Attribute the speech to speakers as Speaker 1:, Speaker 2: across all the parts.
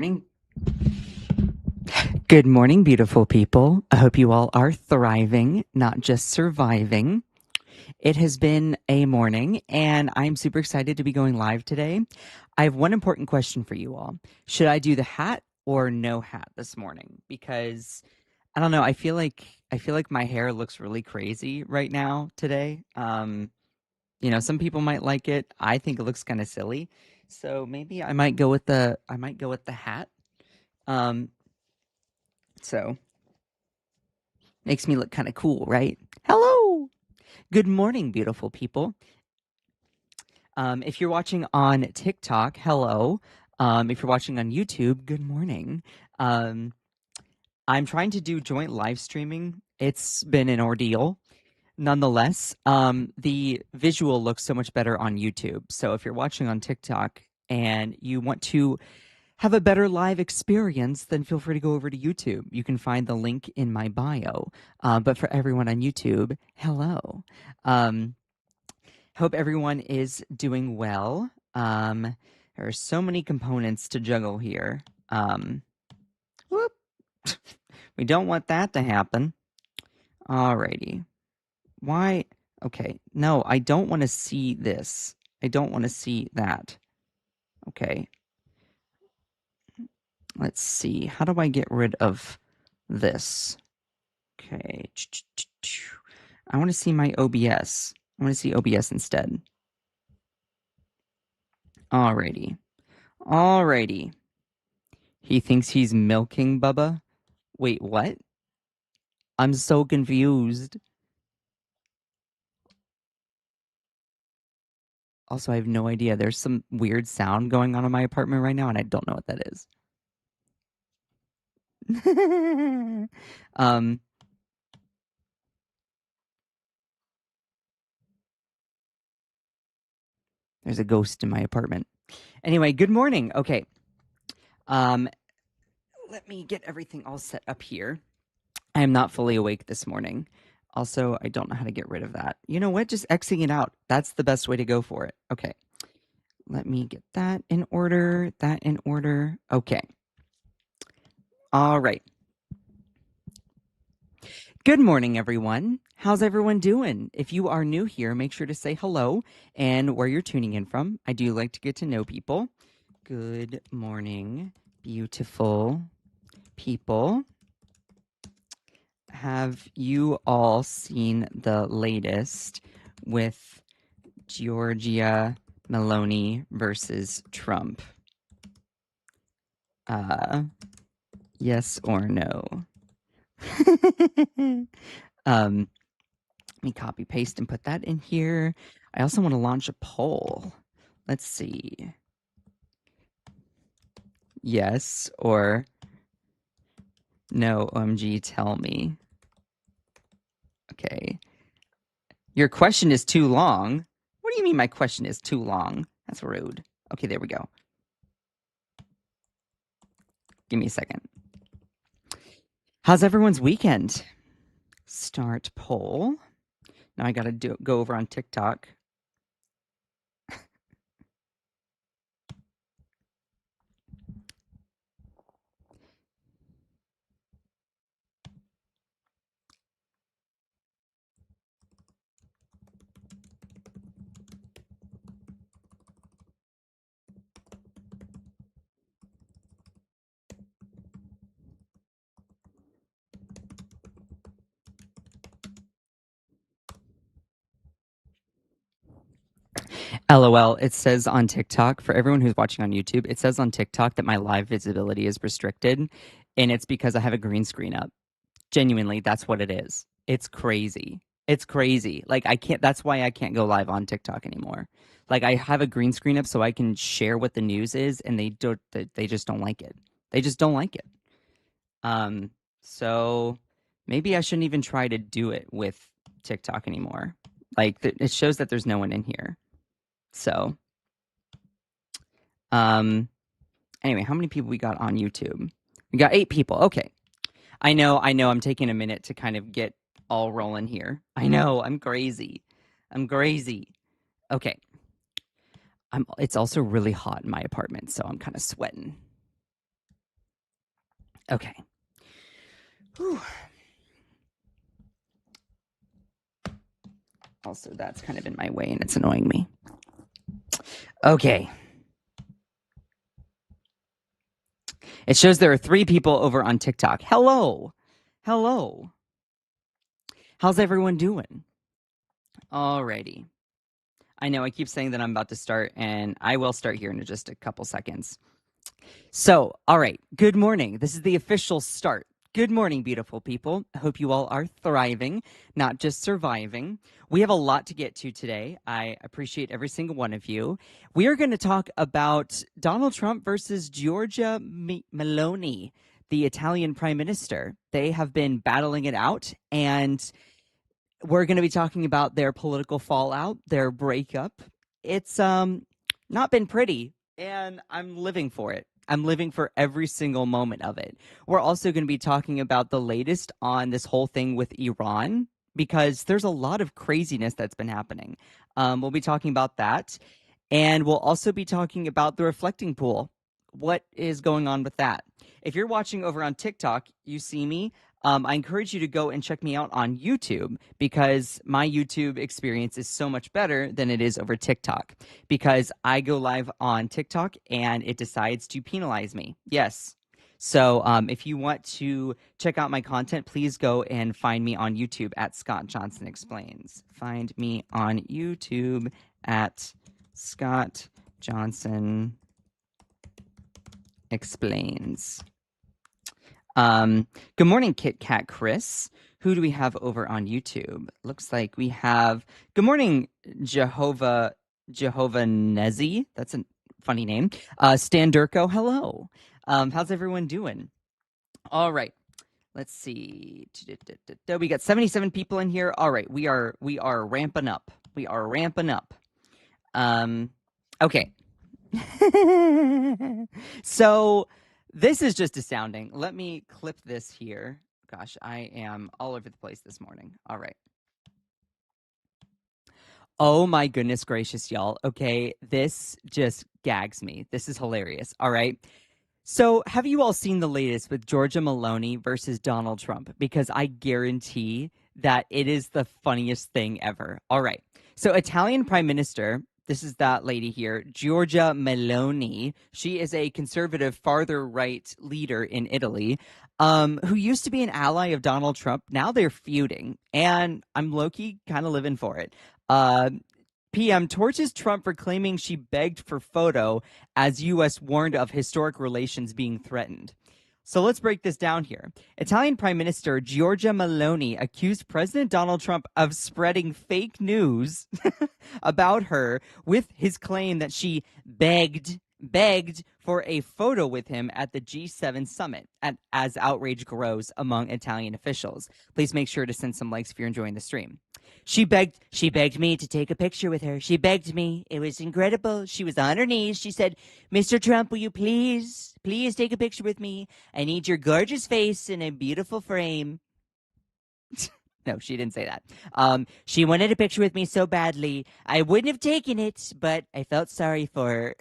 Speaker 1: Morning. Good morning, beautiful people. I hope you all are thriving, not just surviving. It has been a morning, and I'm super excited to be going live today. I have one important question for you all. Should I do the hat or no hat this morning? Because I don't know, I feel like my hair looks really crazy right now today. Some people might like it. I think it looks kind of silly. So maybe I might go with the hat. Um, so makes me look kind of cool, right? Hello. Good morning, beautiful people. If you're watching on TikTok, hello. If you're watching on YouTube, good morning. Um, I'm trying to do joint live streaming. It's been an ordeal. Nonetheless, the visual looks so much better on YouTube. So if you're watching on TikTok and you want to have a better live experience, then feel free to go over to YouTube. You can find the link in my bio. But for everyone on YouTube, hello. Um, Hope everyone is doing well. There are so many components to juggle here. Whoop. We don't want that to happen. Alrighty. Why? Okay. No, I don't want to see this. I don't want to see that. Okay. Let's see. How do I get rid of this? Okay. I want to see my OBS. I want to see OBS instead. Alrighty. Alrighty. He thinks he's milking Bubba? Wait, what? I'm so confused. Also, I have no idea. There's some weird sound going on in my apartment right now, and I don't know what that is. um, there's a ghost in my apartment. Anyway, good morning. Okay. Um, let me get everything all set up here. I am not fully awake this morning. Also, I don't know how to get rid of that. You know what? Just Xing it out. That's the best way to go for it. Okay. Let me get that in order. That in order. Okay. All right. Good morning, everyone. How's everyone doing? If you are new here, make sure to say hello and where you're tuning in from. I do like to get to know people. Good morning, beautiful people. Have you all seen the latest with Georgia Meloni versus Trump? Yes or no? Let me copy paste and put that in here. I also want to launch a poll. Let's see. Yes or no, OMG, tell me. Okay. Your question is too long. What do you mean my question is too long? That's rude. Okay, there we go. Give me a second. How's everyone's weekend? Start poll. Now I gotta go over on TikTok. LOL, it says on TikTok, for everyone who's watching on YouTube, it says on TikTok that my live visibility is restricted, and it's because I have a green screen up. Genuinely, that's what it is. It's crazy. It's crazy. Like I can't that's why I can't go live on TikTok anymore. Like I have a green screen up so I can share what the news is and they just don't like it. They just don't like it. Um so maybe I shouldn't even try to do it with TikTok anymore. Like it shows that there's no one in here. So, um anyway, how many people we got on YouTube? We got 8 people. Okay. I know, I'm taking a minute to kind of get all rolling here. I know, I'm crazy. I'm crazy. Okay. It's also really hot in my apartment, so I'm kind of sweating. Okay. Whew. Also, that's kind of in my way and it's annoying me. Okay. It shows there are 3 people over on TikTok. Hello. Hello. How's everyone doing? Alrighty. I know I keep saying that I'm about to start, and I will start here in just a couple seconds. So, all right. Good morning. This is the official start. Good morning, beautiful people. I hope you all are thriving, not just surviving. We have a lot to get to today. I appreciate every single one of you. We are going to talk about Donald Trump versus Giorgia Meloni, the Italian prime minister. They have been battling it out, and we're going to be talking about their political fallout, their breakup. It's not been pretty, and I'm living for it. I'm living for every single moment of it. We're also going to be talking about the latest on this whole thing with Iran because there's a lot of craziness that's been happening. We'll be talking about that. And we'll also be talking about the reflecting pool. What is going on with that? If you're watching over on TikTok, you see me. I encourage you to go and check me out on YouTube because my YouTube experience is so much better than it is over TikTok because I go live on TikTok and it decides to penalize me. Yes. So if you want to check out my content, please go and find me on YouTube at Scott Johnson Explains. Find me on YouTube at Scott Johnson Explains. Good morning, Kit Kat Chris. Who do we have over on YouTube? Looks like we have. Good morning, Jehovah Nezi. That's a funny name. Stan Durko. Hello. How's everyone doing? All right. Let's see. We got 77 people in here. All right. We are ramping up. We are ramping up. Okay. So this is just astounding. Let me clip this here. Gosh, I am all over the place this morning. All right. Oh my goodness gracious, y'all. Okay, this just gags me. This is hilarious. All right. So, have you all seen the latest with Giorgia Meloni versus Donald Trump? Because I guarantee that it is the funniest thing ever. All right. So, Italian Prime Minister, this is that lady here, Giorgia Meloni. She is a conservative, farther right leader in Italy, who used to be an ally of Donald Trump. Now they're feuding, and I'm low key kind of living for it. Uh, PM torches Trump for claiming she begged for photo as U.S. warned of historic relations being threatened. So let's break this down here. Italian Prime Minister Giorgia Meloni accused President Donald Trump of spreading fake news about her with his claim that she begged for a photo with him at the G7 summit as outrage grows among Italian officials. Please make sure to send some likes if you're enjoying the stream. She begged me to take a picture with her. She begged me. It was incredible. She was on her knees. She said, "Mr. Trump, will you please take a picture with me? I need your gorgeous face in a beautiful frame." No, she didn't say that. She wanted a picture with me so badly. I wouldn't have taken it, but I felt sorry for her.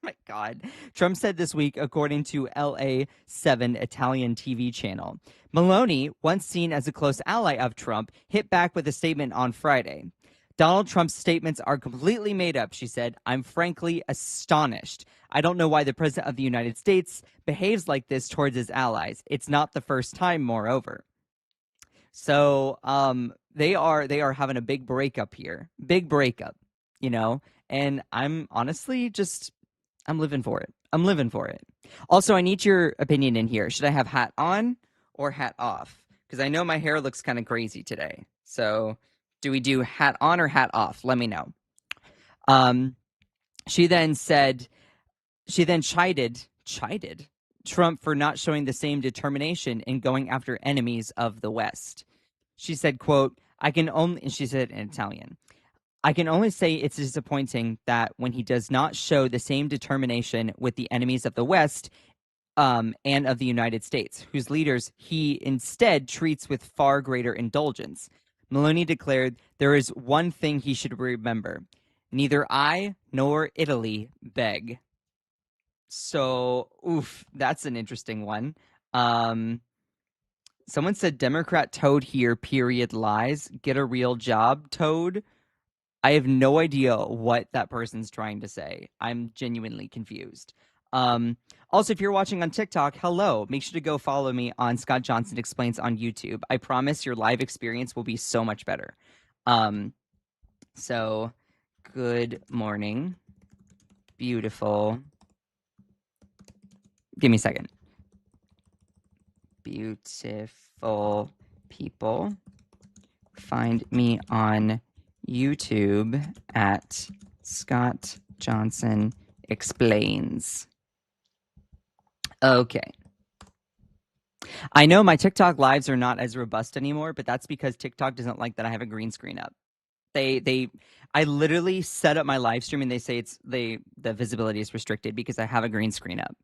Speaker 1: My God. Trump said this week, according to LA7 Italian TV channel. Meloni, once seen as a close ally of Trump, hit back with a statement on Friday. Donald Trump's statements are completely made up, she said. I'm frankly astonished. I don't know why the president of the United States behaves like this towards his allies. It's not the first time, moreover. So they are having a big breakup here. Big breakup, you know? And I'm honestly just I'm living for it. I'm living for it. Also, I need your opinion in here. Should I have hat on or hat off? Because I know my hair looks kind of crazy today. So, do we do hat on or hat off? Let me know. Um, she then chided Trump for not showing the same determination in going after enemies of the West. She said, quote, and she said in Italian, I can only say it's disappointing that when he does not show the same determination with the enemies of the West and of the United States, whose leaders he instead treats with far greater indulgence. Meloni declared there is one thing he should remember. Neither I nor Italy beg. So, oof, that's an interesting one. Someone said Democrat Toad here, period, lies. Get a real job, Toad. I have no idea what that person's trying to say. I'm genuinely confused. Also, if you're watching on TikTok, hello. Make sure to go follow me on Scott Johnson Explains on YouTube. I promise your live experience will be so much better. So, good morning, beautiful. Give me a second. Beautiful people. Find me on YouTube at Scott Johnson Explains. Okay. I know my TikTok lives are not as robust anymore, but that's because TikTok doesn't like that I have a green screen up. I literally set up my live stream and they say the visibility is restricted because I have a green screen up.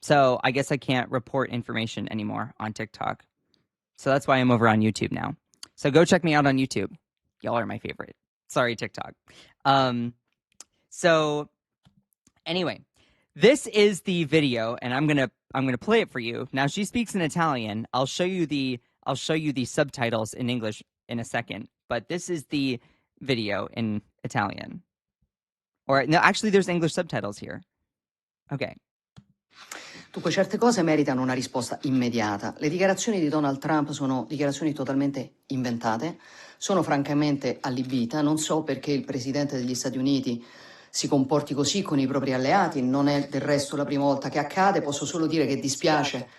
Speaker 1: So I guess I can't report information anymore on TikTok. So that's why I'm over on YouTube now. So go check me out on YouTube. Y'all are my favorite. Sorry, TikTok. So anyway, this is the video, and I'm gonna play it for you. Now she speaks in Italian. I'll show you the subtitles in English in a second, but this is the video in Italian. Or no, actually there's English subtitles here. Okay.
Speaker 2: Dunque, certe cose meritano una risposta immediata. Le dichiarazioni di Donald Trump sono dichiarazioni totalmente inventate, sono francamente allibita, non so perché il Presidente degli Stati Uniti si comporti così con i propri alleati, non è del resto la prima volta che accade, posso solo dire che dispiace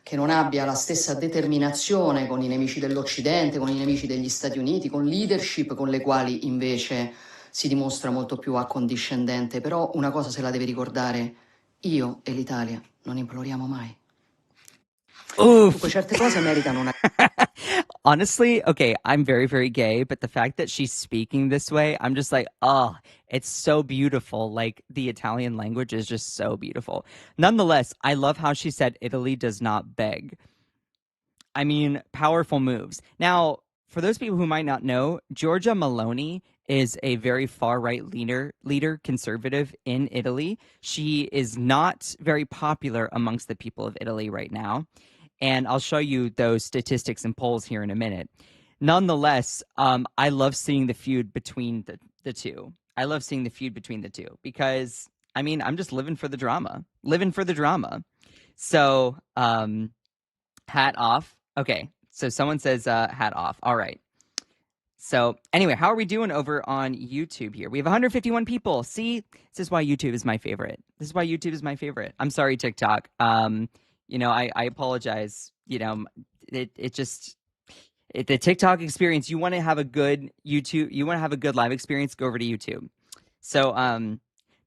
Speaker 2: che non abbia la stessa determinazione con i nemici dell'Occidente, con i nemici degli Stati Uniti, con leadership con le quali invece si dimostra molto più accondiscendente, però una cosa se la deve ricordare, io e l'Italia non imploriamo mai. Dunque, certe cose meritano una...
Speaker 1: Honestly, okay, I'm very, very gay, but the fact that she's speaking this way, I'm just like, oh, it's so beautiful. Like, the Italian language is just so beautiful. Nonetheless, I love how she said Italy does not beg. I mean, powerful moves. Now, for those people who might not know, Giorgia Meloni is a very far-right leader, conservative in Italy. She is not very popular amongst the people of Italy right now. And I'll show you those statistics and polls here in a minute. Nonetheless, I love seeing the feud between the two. I love seeing the feud between the two because, I mean, I'm just living for the drama. So, hat off. Okay, so someone says hat off. All right. So anyway, how are we doing over on YouTube here? We have 151 people. See, this is why YouTube is my favorite. I'm sorry, TikTok. You know, I apologize. You know, the TikTok experience, you want to have a good live experience, go over to YouTube. So,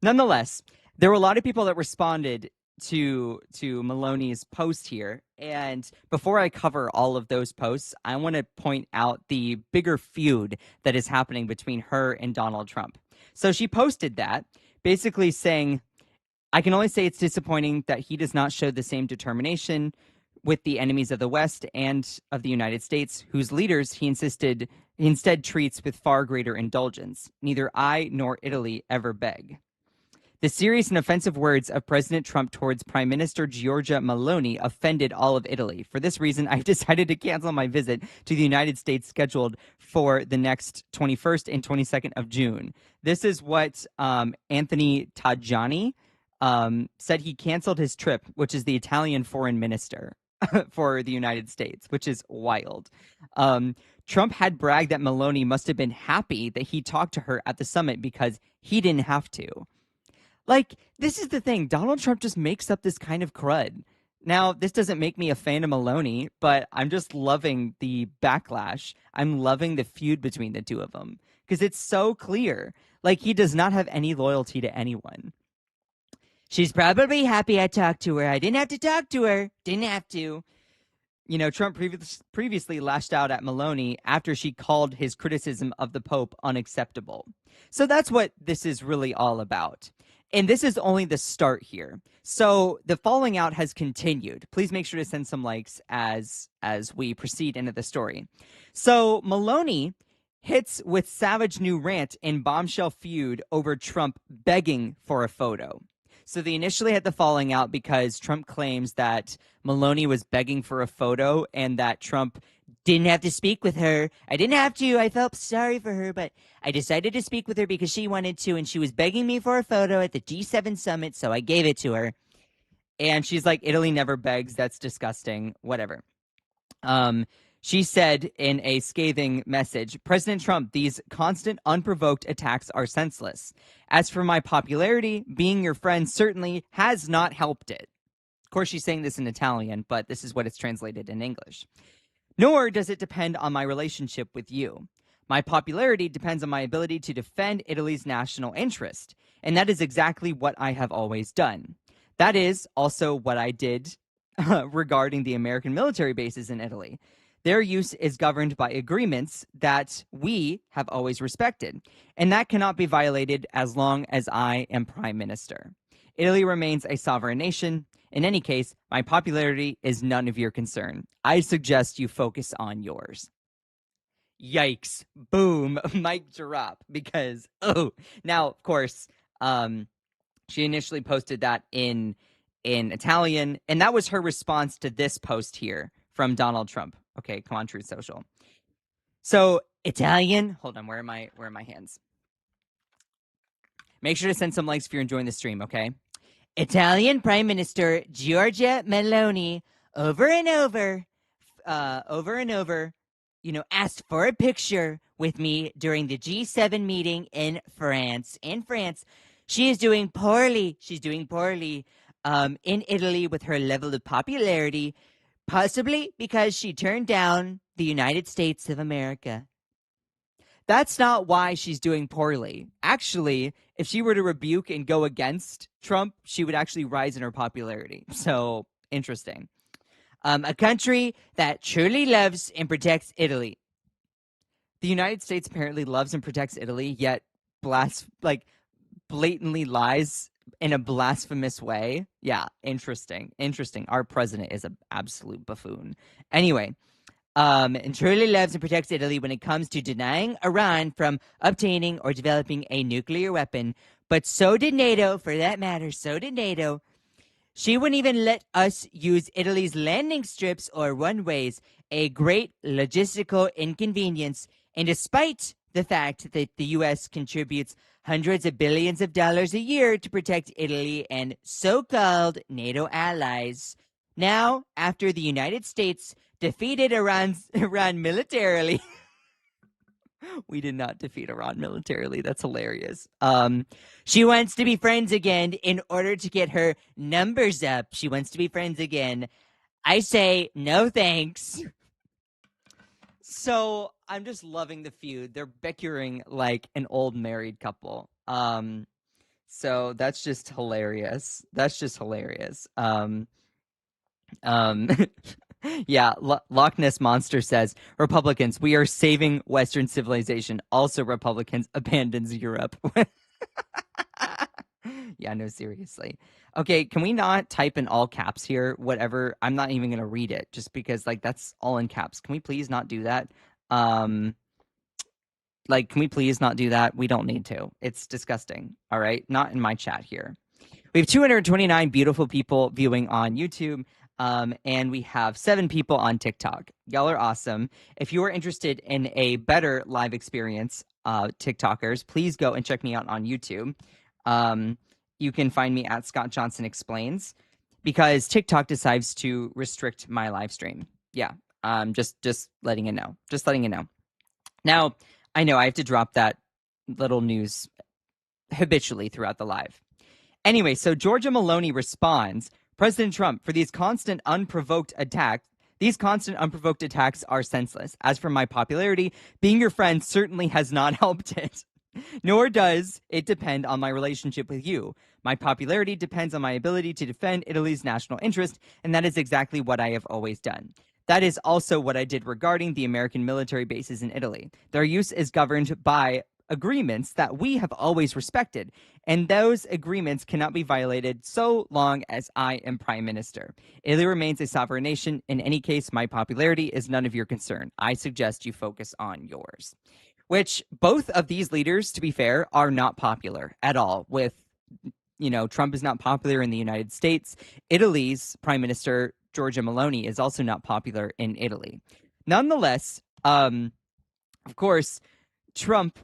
Speaker 1: nonetheless, there were a lot of people that responded to Meloni's post here. And before I cover all of those posts, I want to point out the bigger feud that is happening between her and Donald Trump. So she posted that, basically saying, I can only say it's disappointing that he does not show the same determination with the enemies of the West and of the United States, whose leaders he instead treats with far greater indulgence. Neither I nor Italy ever beg. The serious and offensive words of President Trump towards Prime Minister Giorgia Meloni offended all of Italy. For this reason, I've decided to cancel my visit to the United States scheduled for the next 21st and 22nd of June. This is what Anthony Tajani said. He canceled his trip, which is the Italian foreign minister for the United States, which is wild. Trump had bragged that Meloni must have been happy that he talked to her at the summit because he didn't have to. Like, this is the thing. Donald Trump just makes up this kind of crud. Now, this doesn't make me a fan of Meloni, but I'm just loving the backlash. I'm loving the feud between the two of them because it's so clear. Like, he does not have any loyalty to anyone. She's probably happy I talked to her. I didn't have to talk to her. Didn't have to. You know, Trump previously lashed out at Meloni after she called his criticism of the Pope unacceptable. So that's what this is really all about. And this is only the start here. So the falling out has continued. Please make sure to send some likes as we proceed into the story. So Meloni hits with savage new rant in bombshell feud over Trump begging for a photo. So they initially had the falling out because Trump claims that Meloni was begging for a photo and that Trump didn't have to speak with her. I didn't have to. I felt sorry for her, but I decided to speak with her because she wanted to, and she was begging me for a photo at the G7 summit, so I gave it to her. And she's like, Italy never begs. That's disgusting. Whatever. Um, she said in a scathing message, President Trump, these constant, unprovoked attacks are senseless. As for my popularity, being your friend certainly has not helped it. Of course, she's saying this in Italian, but this is what it's translated in English. Nor does it depend on my relationship with you. My popularity depends on my ability to defend Italy's national interest, and that is exactly what I have always done. That is also what I did regarding the American military bases in Italy. Their use is governed by agreements that we have always respected, and that cannot be violated as long as I am prime minister. Italy remains a sovereign nation. In any case, my popularity is none of your concern. I suggest you focus on yours. Yikes. Boom. Mic drop. Because, oh, now, of course, um, she initially posted that in Italian, and that was her response to this post here from Donald Trump. Okay, come on, Truth Social. So Italian. Hold on, where are my hands? Make sure to send some likes if you're enjoying the stream, okay? Italian Prime Minister Giorgia Meloni over and over, asked for a picture with me during the G7 meeting in France. In France, she is doing poorly. She's doing poorly in Italy with her level of popularity, possibly because she turned down the United States of America. That's not why she's doing poorly. Actually, if she were to rebuke and go against Trump, she would actually rise in her popularity. So interesting. A country that truly loves and protects Italy. The United States apparently loves and protects Italy, yet blatantly lies in a blasphemous way. Yeah, interesting. Interesting. Our president is an absolute buffoon. Anyway, and truly loves and protects Italy when it comes to denying Iran from obtaining or developing a nuclear weapon. But so did NATO, for that matter. So did NATO. She wouldn't even let us use Italy's landing strips or runways, a great logistical inconvenience. And despite the fact that the U.S. contributes hundreds of billions of dollars a year to protect Italy and so called NATO allies, now, after the United States defeated Iran militarily, we did not defeat Iran militarily. That's hilarious. She wants to be friends again in order to get her numbers up. She wants to be friends again. I say no thanks. So I'm just loving the feud. They're bickering like an old married couple. So that's just hilarious. That's just hilarious. Um, yeah, Loch Ness Monster says Republicans, we are saving Western civilization. Also, Republicans abandons Europe. Yeah, no, seriously. Okay, can we not type in all caps here? Whatever. I'm not even gonna read it just because that's all in caps. Can we please not do that? Um, can we please not do that? We don't need to. It's disgusting. All right, not in my chat here. We have 229 beautiful people viewing on YouTube, and we have 7 people on TikTok. Y'all are awesome. If you are interested in a better live experience, TikTokers, please go and check me out on YouTube. You can find me at Scott Johnson Explains because TikTok decides to restrict my live stream. Yeah, just letting you know. Just letting you know. Now, I know I have to drop that little news habitually throughout the live. Anyway, so Giorgia Meloni responds, President Trump, for these constant unprovoked attacks are senseless. As for my popularity, being your friend certainly has not helped it. Nor does it depend on my relationship with you. My popularity depends on my ability to defend Italy's national interest, and that is exactly what I have always done. That is also what I did regarding the American military bases in Italy. Their use is governed by agreements that we have always respected, and those agreements cannot be violated so long as I am prime minister. Italy remains a sovereign nation. In any case, my popularity is none of your concern. I suggest you focus on yours. Which both of these leaders, to be fair, are not popular at all with Trump is not popular in the United States. Italy's Prime Minister, Giorgia Meloni, is also not popular in Italy. Nonetheless, of course, Trump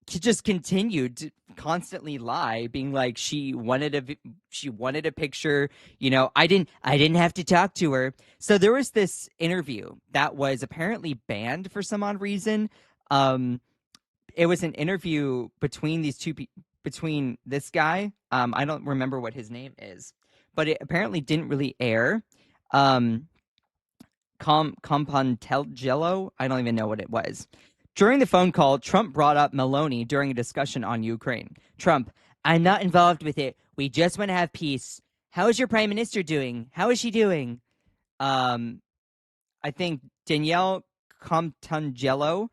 Speaker 1: just continued to constantly lie, being like she wanted a picture. I didn't have to talk to her. So there was this interview that was apparently banned for some odd reason. Um, it was an interview between between this guy. I don't remember what his name is, but it apparently didn't really air. Um, Compantelgello. I don't even know what it was. During the phone call, Trump brought up Meloni during a discussion on Ukraine. Trump, I'm not involved with it. We just want to have peace. How is your prime minister doing? How is she doing? Um, I think Danielle Comtangello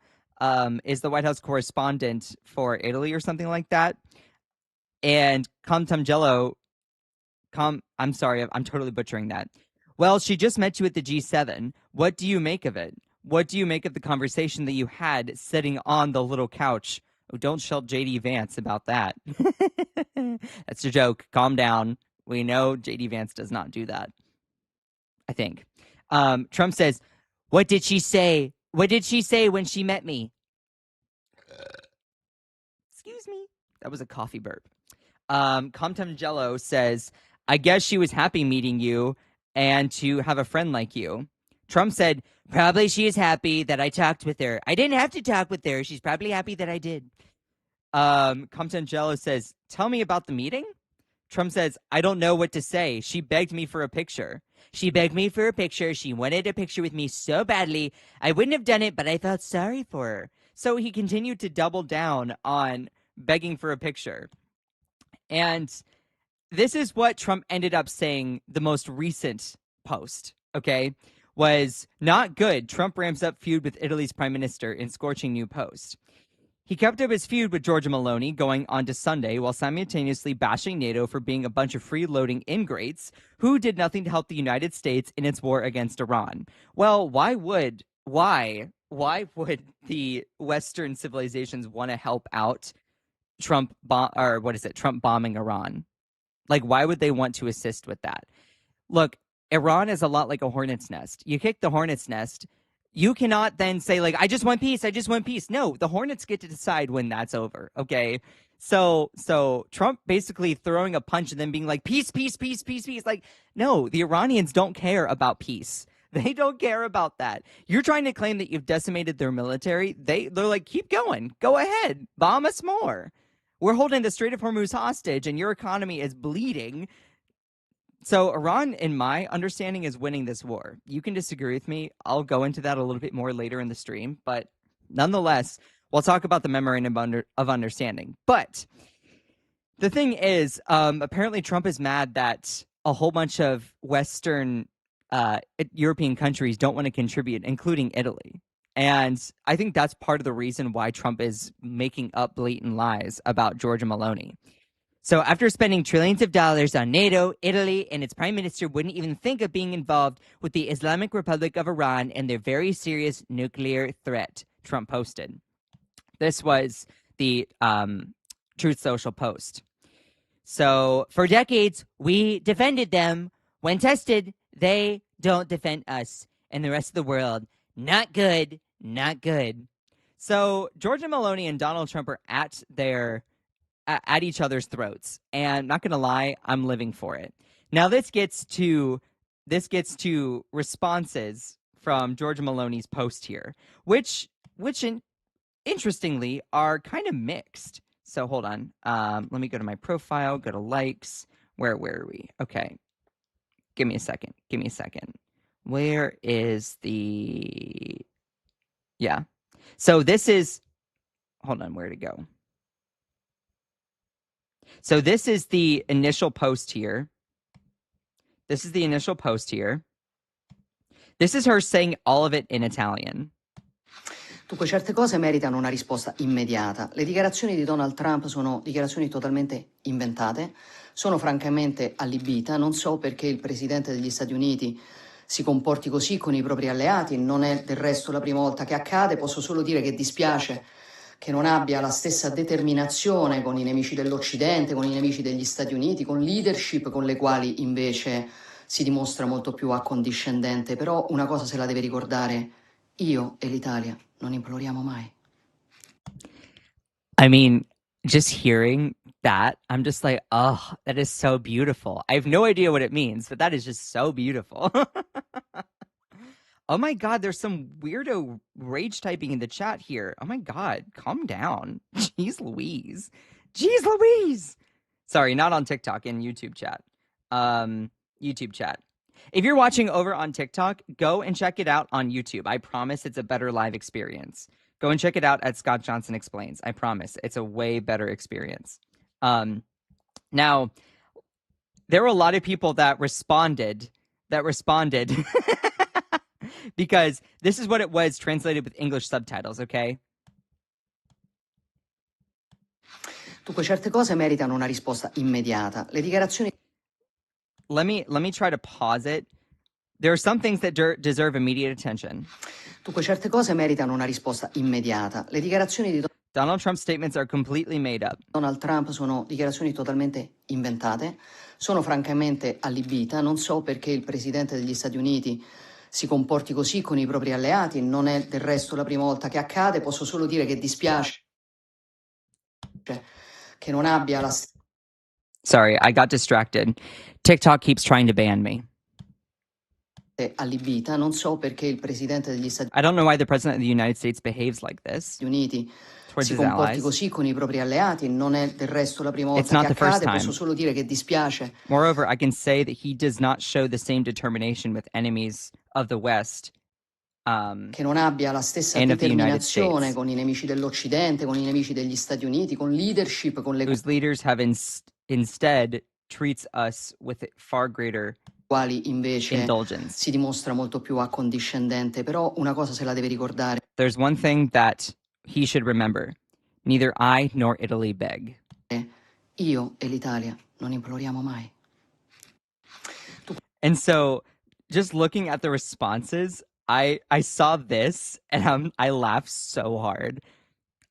Speaker 1: is the White House correspondent for Italy or something like that. And Comtangello, I'm sorry, I'm totally butchering that. Well, she just met you at the G7. What do you make of it? What do you make of the conversation that you had sitting on the little couch? Oh, don't shell JD Vance about that. That's a joke. Calm down. We know JD Vance does not do that, I think. Trump says, what did she say? What did she say when she met me? Excuse me. That was a coffee burp. Comtem says, I guess she was happy meeting you and to have a friend like you. Trump said, probably she is happy that I talked with her. I didn't have to talk with her. She's probably happy that I did. Comtem says, tell me about the meeting. Trump says, I don't know what to say. She begged me for a picture. She begged me for a picture. She wanted a picture with me so badly. I wouldn't have done it, but I felt sorry for her. So he continued to double down on begging for a picture. And this is what Trump ended up saying the most recent post, okay, was not good. Trump ramps up feud with Italy's prime minister in scorching new post. He kept up his feud with Giorgia Meloni going on to Sunday while simultaneously bashing NATO for being a bunch of freeloading ingrates who did nothing to help the United States in its war against Iran. Well, why would the Western civilizations want to help out Trump Trump bombing Iran? Like, why would they want to assist with that? Look, Iran is a lot like a hornet's nest. You kick the hornet's nest, you cannot then say, like, I just want peace. I just want peace. No, the hornets get to decide when that's over. Okay. So Trump basically throwing a punch and then being like, peace, peace, peace, peace, peace. Like, no, the Iranians don't care about peace. They don't care about that. You're trying to claim that you've decimated their military. They're like, keep going. Go ahead. Bomb us more. We're holding the Strait of Hormuz hostage and your economy is bleeding. So Iran, in my understanding, is winning this war. You can disagree with me. I'll go into that a little bit more later in the stream. But nonetheless, we'll talk about the memorandum of understanding. But the thing is, apparently Trump is mad that a whole bunch of Western European countries don't want to contribute, including Italy. And I think that's part of the reason why Trump is making up blatant lies about Giorgia Meloni. So after spending trillions of dollars on NATO, Italy and its prime minister wouldn't even think of being involved with the Islamic Republic of Iran and their very serious nuclear threat, Trump posted. This was the Truth Social post. So for decades, we defended them. When tested, they don't defend us and the rest of the world. Not good, not good. So Giorgia Meloni and Donald Trump are at each other's throats, and not gonna lie, I'm living for it. Now this gets to responses from Giorgia Meloni's post here, which interestingly are kind of mixed. So hold on, let me go to my profile, go to likes. Where are we? Okay, give me a second. Where is the? Yeah. So this is. Hold on, where to go? So this is the initial post here. This is her saying all of it in Italian.
Speaker 2: Dunque, certe cose meritano una risposta immediata. Le dichiarazioni di Donald Trump sono dichiarazioni totalmente inventate, sono francamente allibita, non so perché il Presidente degli Stati Uniti si comporti così con i propri alleati, non è del resto la prima volta che accade, posso solo dire che dispiace che non abbia la stessa determinazione con i nemici dell'Occidente, con i nemici degli Stati Uniti, con leadership con le quali invece si dimostra molto più accondiscendente. Però una cosa se la deve ricordare, io e l'Italia non imploriamo mai.
Speaker 1: I mean, just hearing that, I'm just like, oh, that is so beautiful. I have no idea what it means, but that is just so beautiful. Oh my God, there's some weirdo rage typing in the chat here. Oh my God, calm down. Jeez Louise. Jeez Louise. Sorry, not on TikTok, in YouTube chat. Um, YouTube chat. If you're watching over on TikTok, go and check it out on YouTube. I promise it's a better live experience. Go and check it out at Scott Johnson Explains. I promise it's a way better experience. Now, there were a lot of people that responded because this is what it was translated with English subtitles, okay?
Speaker 2: Dunque, certe cose meritano una risposta immediata. Le dichiarazioni
Speaker 1: Let me try to pause it. There are some things that deserve immediate attention.
Speaker 2: Dunque, certe cose meritano una risposta immediata. Le dichiarazioni di
Speaker 1: Donald Trump's statements are completely made up.
Speaker 2: Donald Trump sono dichiarazioni totalmente inventate, sono francamente allibita, non so perché il Presidente degli Stati Uniti si comporti così con i propri alleati, non è del resto la prima volta che accade, posso solo dire che dispiace che non abbia la
Speaker 1: Sorry, I got distracted. TikTok keeps trying to ban me.
Speaker 2: allibita, non so perché il Presidente degli Stati
Speaker 1: I don't know why the President of the United States behaves like this
Speaker 2: Uniti
Speaker 1: towards
Speaker 2: si
Speaker 1: his
Speaker 2: comporti
Speaker 1: allies.
Speaker 2: così con i propri alleati, non è del resto la prima
Speaker 1: It's
Speaker 2: volta che
Speaker 1: not the first
Speaker 2: accade, posso
Speaker 1: time.
Speaker 2: solo dire che dispiace
Speaker 1: Moreover, I can say that he does not show the same determination with enemies of the West
Speaker 2: che non abbia la stessa
Speaker 1: and of the United
Speaker 2: determinazione
Speaker 1: States,
Speaker 2: con i nemici dell'Occidente, con i nemici degli Stati Uniti, con leadership con le
Speaker 1: whose leaders have instead treats us with far greater
Speaker 2: quali invece
Speaker 1: indulgence.
Speaker 2: si dimostra molto più accondiscendente. Però una cosa se la deve ricordare.
Speaker 1: There's one thing that he should remember. Neither I nor Italy beg.
Speaker 2: Io e l'Italia non imploriamo mai.
Speaker 1: And so just looking at the responses, I saw this and I laughed so hard.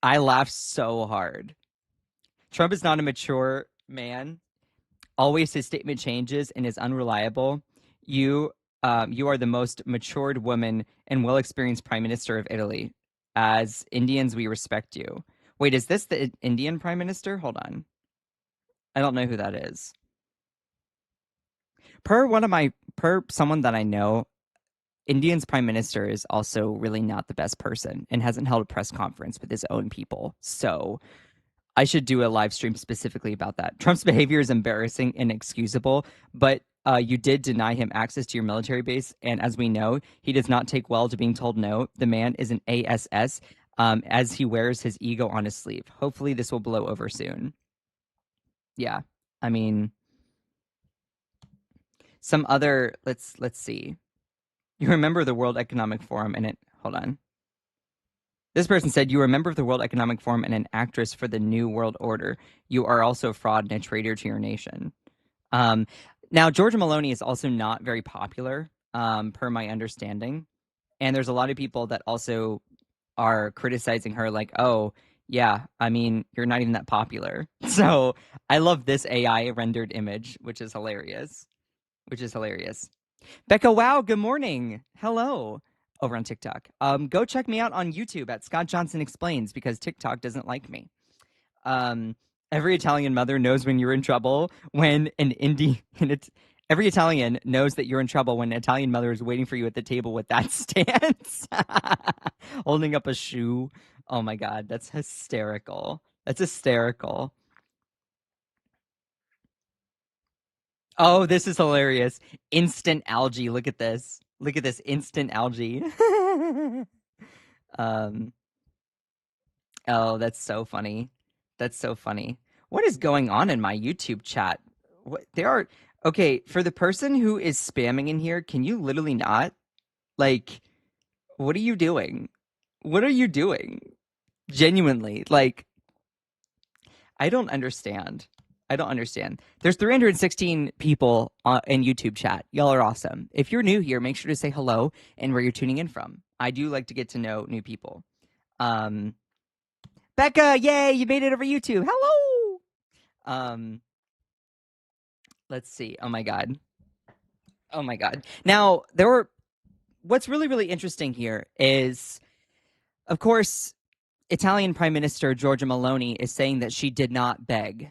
Speaker 1: I laughed so hard. Trump is not a mature man. Always his statement changes and is unreliable. You are the most matured woman and well experienced prime minister of Italy. As Indians, we respect you. Wait, is this the Indian prime minister? Hold on. I don't know who that is. Per someone that I know, Indian's prime minister is also really not the best person and hasn't held a press conference with his own people. So I should do a live stream specifically about that. Trump's behavior is embarrassing and inexcusable, but you did deny him access to your military base. And as we know, he does not take well to being told no. The man is an ASS as he wears his ego on his sleeve. Hopefully this will blow over soon. Yeah, I mean, some other, let's see. You remember the World Economic Forum and hold on. This person said, you are a member of the World Economic Forum and an actress for the New World Order. You are also a fraud and a traitor to your nation. Now, Georgia Meloni is also not very popular, per my understanding. And there's a lot of people that also are criticizing her like, oh, yeah, I mean, you're not even that popular. So I love this AI rendered image, which is hilarious. Becca, wow, good morning. Hello. Over on TikTok. Go check me out on YouTube at Scott Johnson Explains because TikTok doesn't like me. Every Italian mother knows when you're in trouble when every Italian knows that you're in trouble when an Italian mother is waiting for you at the table with that stance, holding up a shoe. Oh my God, that's hysterical. That's hysterical. Oh, this is hilarious. Instant algae. Look at this. Look at this instant algae. um, oh, that's so funny. That's so funny. What is going on in my YouTube chat? What there are okay, for the person who is spamming in here, can you literally not? Like, what are you doing? What are you doing? Genuinely, like, I don't understand. I don't understand. There's 316 people in YouTube chat. Y'all are awesome. If you're new here, make sure to say hello and where you're tuning in from. I do like to get to know new people. Becca, yay, you made it over YouTube. Hello. Um, let's see. Oh my god. Oh my god. Now, what's really really interesting here is of course Italian Prime Minister Giorgia Meloni is saying that she did not beg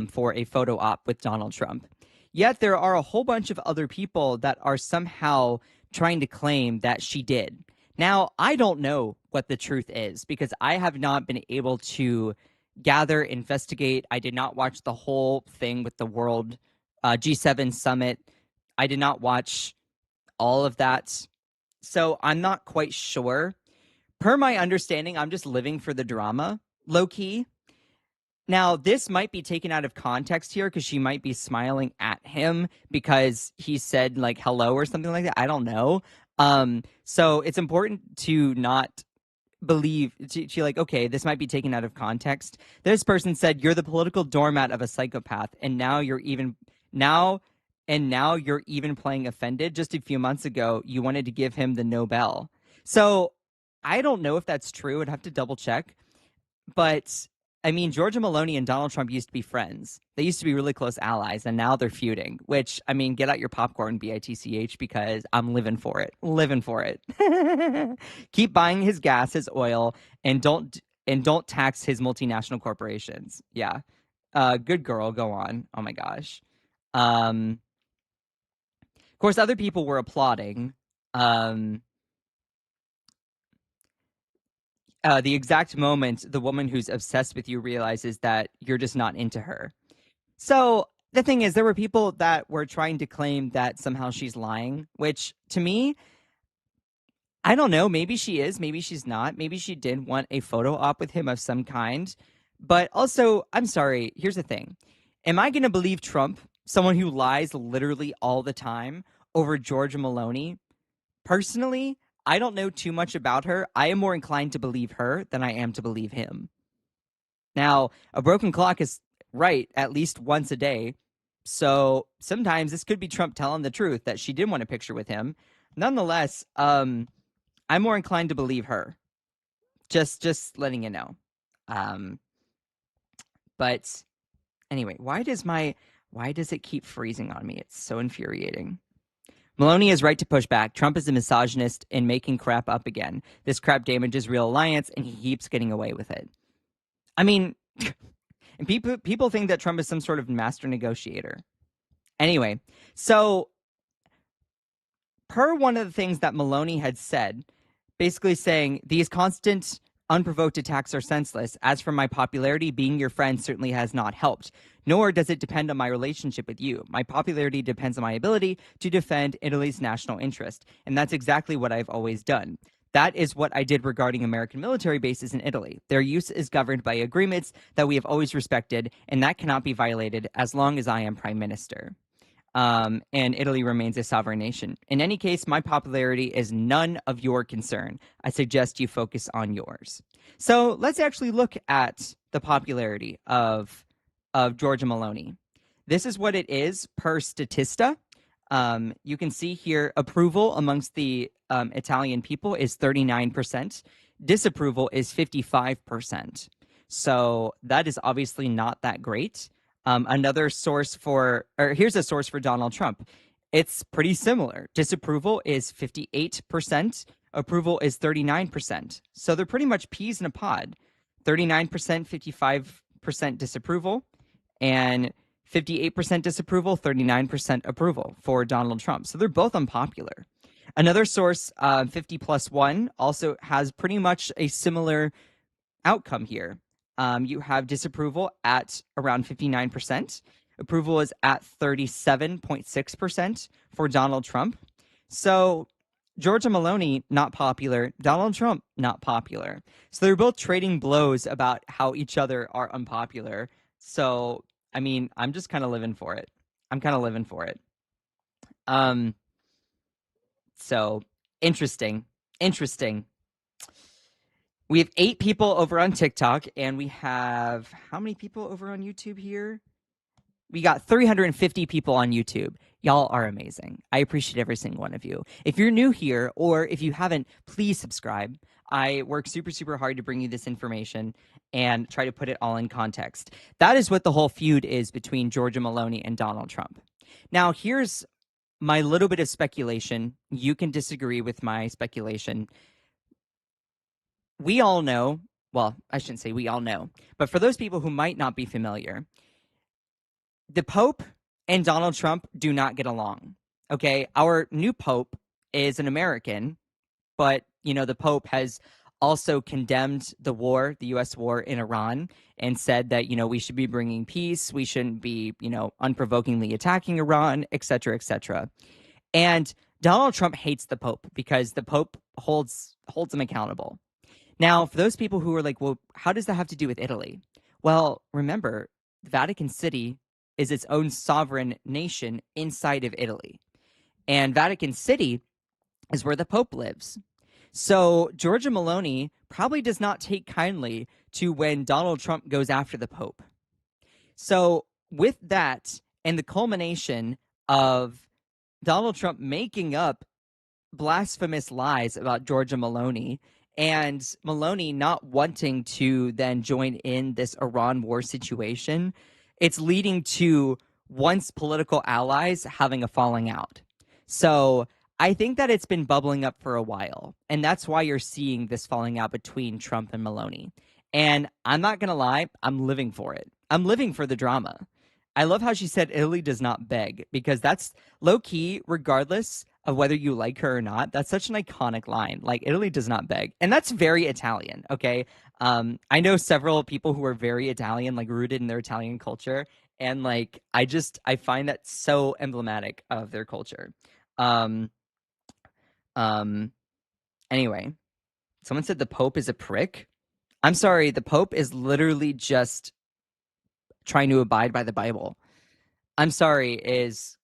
Speaker 1: for a photo op with Donald Trump. Yet there are a whole bunch of other people that are somehow trying to claim that she did. Now, I don't know what the truth is because I have not been able to gather, investigate. I did not watch the whole thing with the World G7 summit. I did not watch all of that. So I'm not quite sure. Per my understanding, I'm just living for the drama, low key. Now, this might be taken out of context here because she might be smiling at him because he said like hello or something like that. I don't know. So it's important to not believe she like, okay, this might be taken out of context. This person said you're the political doormat of a psychopath, and now now you're even playing offended. Just a few months ago, you wanted to give him the Nobel. So I don't know if that's true. I'd have to double check. But I mean, Giorgia Meloni and Donald Trump used to be friends. They used to be really close allies, and now they're feuding. Which I mean, get out your popcorn, bitch, because I'm living for it. Living for it. Keep buying his gas, his oil, and don't tax his multinational corporations. Yeah, good girl. Go on. Oh my gosh. Of course, other people were applauding. Um, the exact moment the woman who's obsessed with you realizes that you're just not into her. So the thing is, there were people that were trying to claim that somehow she's lying, which to me, I don't know. Maybe she is, maybe she's not. Maybe she did want a photo op with him of some kind. But also, I'm sorry, here's the thing. Am I going to believe Trump, someone who lies literally all the time, over Georgia Maloney? Personally, I don't know too much about her. I am more inclined to believe her than I am to believe him. Now, a broken clock is right at least once a day. So sometimes this could be Trump telling the truth that she did want a picture with him. Nonetheless, I'm more inclined to believe her. Just letting you know. Um, but anyway, why does it keep freezing on me? It's so infuriating. Meloni is right to push back. Trump is a misogynist and making crap up again. This crap damages real alliance, and he keeps getting away with it. I mean, and people think that Trump is some sort of master negotiator. Anyway, so per one of the things that Meloni had said, basically saying these constant unprovoked attacks are senseless. As for my popularity, being your friend certainly has not helped, nor does it depend on my relationship with you. My popularity depends on my ability to defend Italy's national interest, and that's exactly what I've always done. That is what I did regarding American military bases in Italy. Their use is governed by agreements that we have always respected, and that cannot be violated as long as I am prime minister. And Italy remains a sovereign nation. In any case, my popularity is none of your concern. I suggest you focus on yours. So let's actually look at the popularity of Giorgia Meloni. This is what it is per Statista. You can see here approval amongst the Italian people is 39%. Disapproval is 55%. So that is obviously not that great. Here's a source for Donald Trump. It's pretty similar. Disapproval is 58%. Approval is 39%. So they're pretty much peas in a pod. 39%, 55% disapproval, and 58% disapproval, 39% approval for Donald Trump. So they're both unpopular. Another source, 50 plus 1, also has pretty much a similar outcome here. You have disapproval at around 59%. Approval is at 37.6% for Donald Trump. So Giorgia Meloni, not popular. Donald Trump, not popular. So they're both trading blows about how each other are unpopular. So, I mean, I'm just kind of living for it. I'm kind of living for it. Um, so interesting. Interesting. We have 8 people over on TikTok, and we have how many people over on YouTube here? We got 350 people on YouTube. Y'all are amazing. I appreciate every single one of you. If you're new here, or if you haven't, please subscribe. I work super, super hard to bring you this information and try to put it all in context. That is what the whole feud is between Georgia Meloni and Donald Trump. Now, here's my little bit of speculation. You can disagree with my speculation. We all know, well, I shouldn't say we all know, but for those people who might not be familiar, the Pope and Donald Trump do not get along. Okay. Our new Pope is an American, but, the Pope has also condemned the war, the U.S. war in Iran, and said that, we should be bringing peace. We shouldn't be, unprovokingly attacking Iran, et cetera, et cetera. And Donald Trump hates the Pope because the Pope holds him accountable. Now, for those people who are like, well, how does that have to do with Italy? Well, remember, Vatican City is its own sovereign nation inside of Italy. And Vatican City is where the Pope lives. So Giorgia Meloni probably does not take kindly to when Donald Trump goes after the Pope. So with that and the culmination of Donald Trump making up blasphemous lies about Giorgia Meloni and Meloni not wanting to then join in this Iran war situation, it's leading to once political allies having a falling out. So I think that it's been bubbling up for a while, and that's why you're seeing this falling out between Trump and Meloni. And I'm not going to lie, I'm living for it. I'm living for the drama. I love how she said Italy does not beg, because that's low key, regardless of whether you like her or not. That's such an iconic line. Like, Italy does not beg. And that's very Italian, okay? I know several people who are very Italian, like rooted in their Italian culture. And like, I find that so emblematic of their culture. Um, um, anyway, someone said the Pope is a prick. I'm sorry, the Pope is literally just trying to abide by the Bible. I'm sorry, is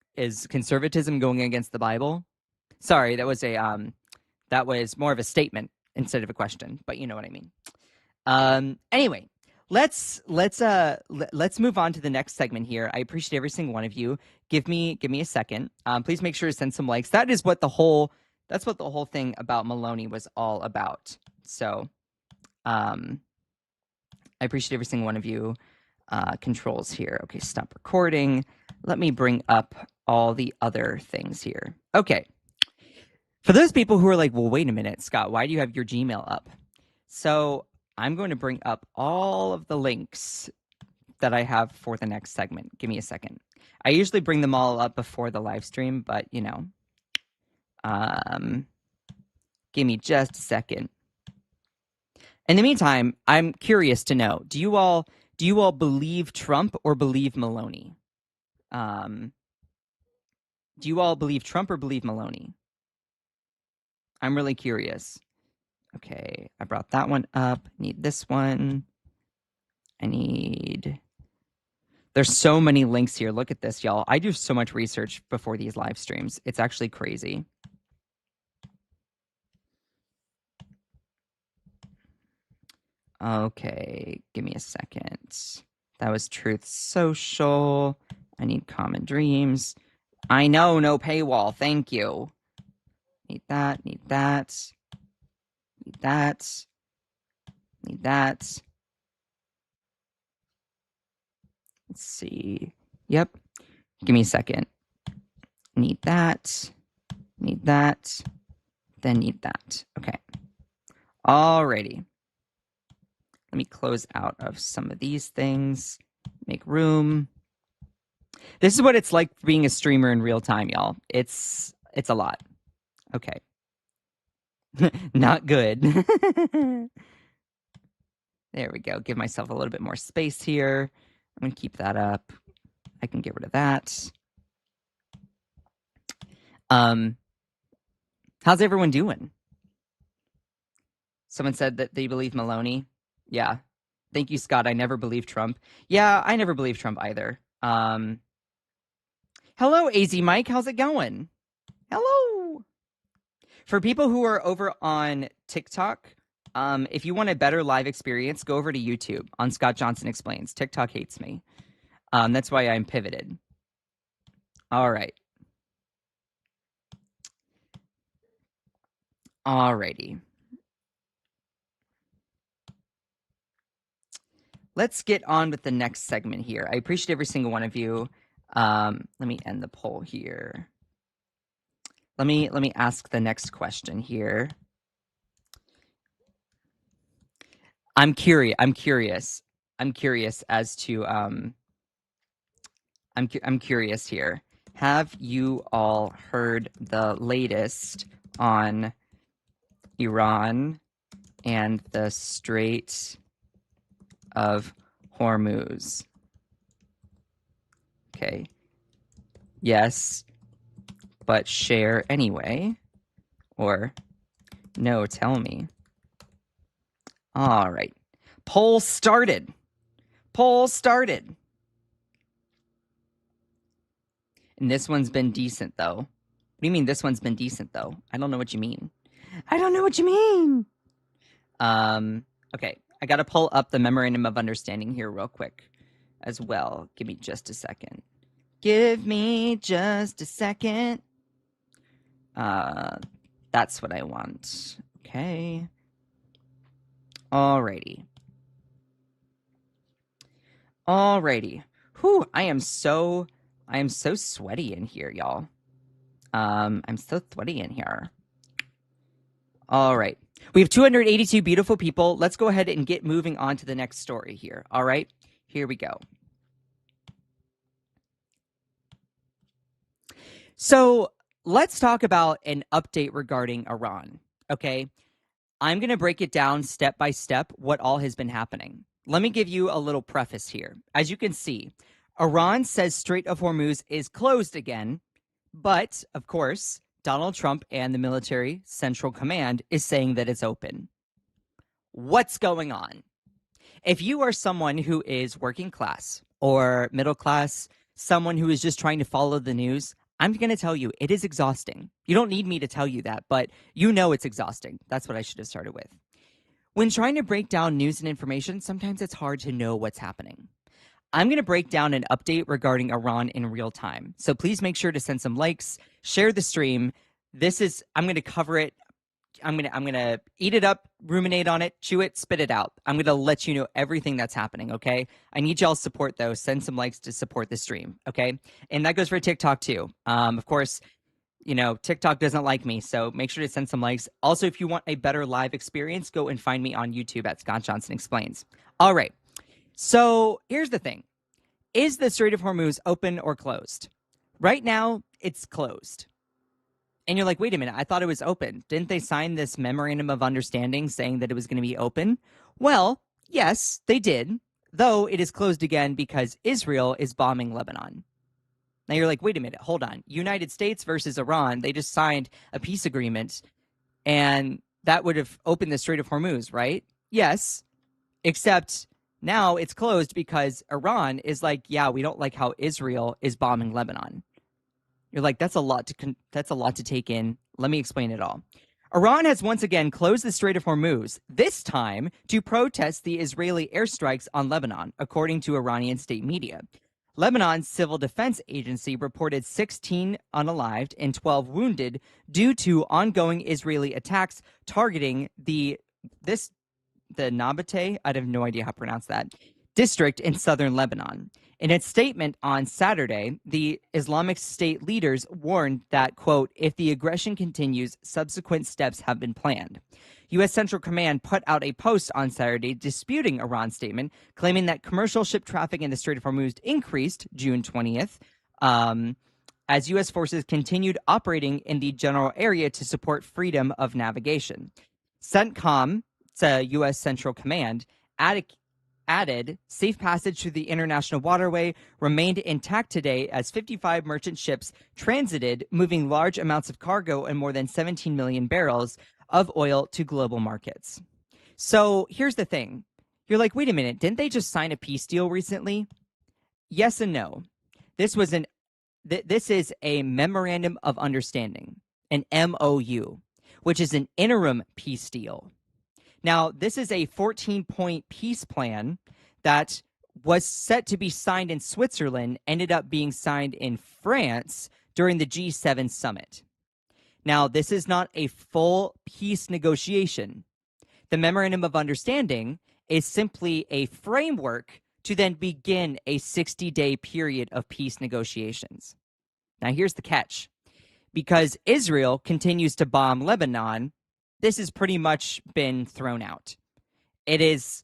Speaker 1: conservatism going against the Bible? Sorry, that was more of a statement instead of a question, but you know what I mean. Anyway, let's move on to the next segment here. I appreciate every single one of you. Give me a second. Please make sure to send some likes. That's what the whole thing about Meloni was all about. So, I appreciate every single one of you. Controls here. Okay, stop recording. Let me bring up all the other things here. Okay. For those people who are like, well, wait a minute, Scott, why do you have your Gmail up? So I'm going to bring up all of the links that I have for the next segment. Give me a second. I usually bring them all up before the live stream, but give me just a second. In the meantime, I'm curious to know: do you all believe Trump or believe Meloni? Do you all believe Trump or believe Meloni? I'm really curious. Okay, I brought that one up. Need this one. There's so many links here. Look at this, y'all. I do so much research before these live streams. It's actually crazy. Okay, give me a second. That was Truth Social. I need Common Dreams. I know, no paywall. Thank you. Need that, need that, need that, need that. Let's see. Yep. Give me a second. Need that, then need that. Okay. Alrighty. Let me close out of some of these things. Make room. This is what it's like being a streamer in real time, y'all. It's a lot. Okay. Not good. There we go. Give myself a little bit more space here. I'm going to keep that up. I can get rid of that. How's everyone doing? Someone said that they believe Meloni. Yeah. Thank you, Scott. I never believed Trump. Yeah, I never believed Trump either. Hello, AZ Mike. How's it going? Hello. For people who are over on TikTok, if you want a better live experience, go over to YouTube on Scott Johnson Explains. TikTok hates me. That's why I'm pivoted. All right. Alrighty. let's get on with the next segment here. I appreciate every single one of you. Let me end the poll here. Let me ask the next question here. I'm curious. I'm curious as to I'm curious here. Have you all heard the latest on Iran and the Strait of Hormuz? Okay. Yes, but share anyway. Or no, tell me. All right. Poll started. Poll started. And this one's been decent, though. What do you mean this one's been decent, though? I don't know what you mean. I don't know what you mean. Okay. I got to pull up the memorandum of understanding here real quick as well. Give me just a second. Give me just a second. That's what I want. Okay. Alrighty. Whew, I am so sweaty in here, y'all. I'm so sweaty in here. All right. We have 282 beautiful people. Let's go ahead and get moving on to the next story here. All right. Here we go. So let's talk about an update regarding Iran. Okay. I'm going to break it down step by step what all has been happening. Let me give you a little preface here. As you can see, Iran says Strait of Hormuz is closed again, but of course, Donald Trump and the military central command is saying that it's open. What's going on? If you are someone who is working class or middle class, someone who is just trying to follow the news, I'm going to tell you it is exhausting. You don't need me to tell you that, but you know it's exhausting. That's what I should have started with. When trying to break down news and information, sometimes it's hard to know what's happening. I'm going to break down an update regarding Iran in real time. So please make sure to send some likes, share the stream. I'm going to cover it. I'm going to eat it up, ruminate on it, chew it, spit it out. I'm going to let you know everything that's happening, okay? I need y'all's support though. Send some likes to support the stream, okay? And that goes for TikTok too. Of course, you know, TikTok doesn't like me, so make sure to send some likes. Also, if you want a better live experience, go and find me on YouTube at Scott Johnson Explains. All right. So here's the thing. Is the Strait of Hormuz open or closed? Right now, it's closed. And you're like, wait a minute, I thought it was open. Didn't they sign this memorandum of understanding saying that it was going to be open? Well, yes, they did, though it is closed again because Israel is bombing Lebanon. Now you're like, wait a minute, hold on. United States versus Iran, they just signed a peace agreement, and that would have opened the Strait of Hormuz, right? Yes, except now it's closed because Iran is like, yeah, we don't like how Israel is bombing Lebanon. You're like, that's a lot to take in. Let me explain it all. Iran has once again closed the Strait of Hormuz, this time to protest the Israeli airstrikes on Lebanon, according to Iranian state media. Lebanon's civil defense agency reported 16 unalived and 12 wounded due to ongoing Israeli attacks targeting the Nabateh, I have no idea how to pronounce that, district in southern Lebanon. In its statement on Saturday, the Islamic State leaders warned that, quote, if the aggression continues, subsequent steps have been planned. U.S. Central Command put out a post on Saturday disputing Iran's statement, claiming that commercial ship traffic in the Strait of Hormuz increased June 20th as U.S. forces continued operating in the general area to support freedom of navigation. CENTCOM, U.S. Central Command, added safe passage through the international waterway remained intact today as 55 merchant ships transited, moving large amounts of cargo and more than 17 million barrels of oil to global markets. So here's the thing. You're like, wait a minute, didn't they just sign a peace deal recently? Yes and no. This is a memorandum of understanding, an MOU, which is an interim peace deal. Now, this is a 14-point peace plan that was set to be signed in Switzerland, ended up being signed in France during the G7 summit. Now, this is not a full peace negotiation. The memorandum of understanding is simply a framework to then begin a 60-day period of peace negotiations. Now, here's the catch. Because Israel continues to bomb Lebanon, this has pretty much been thrown out. It is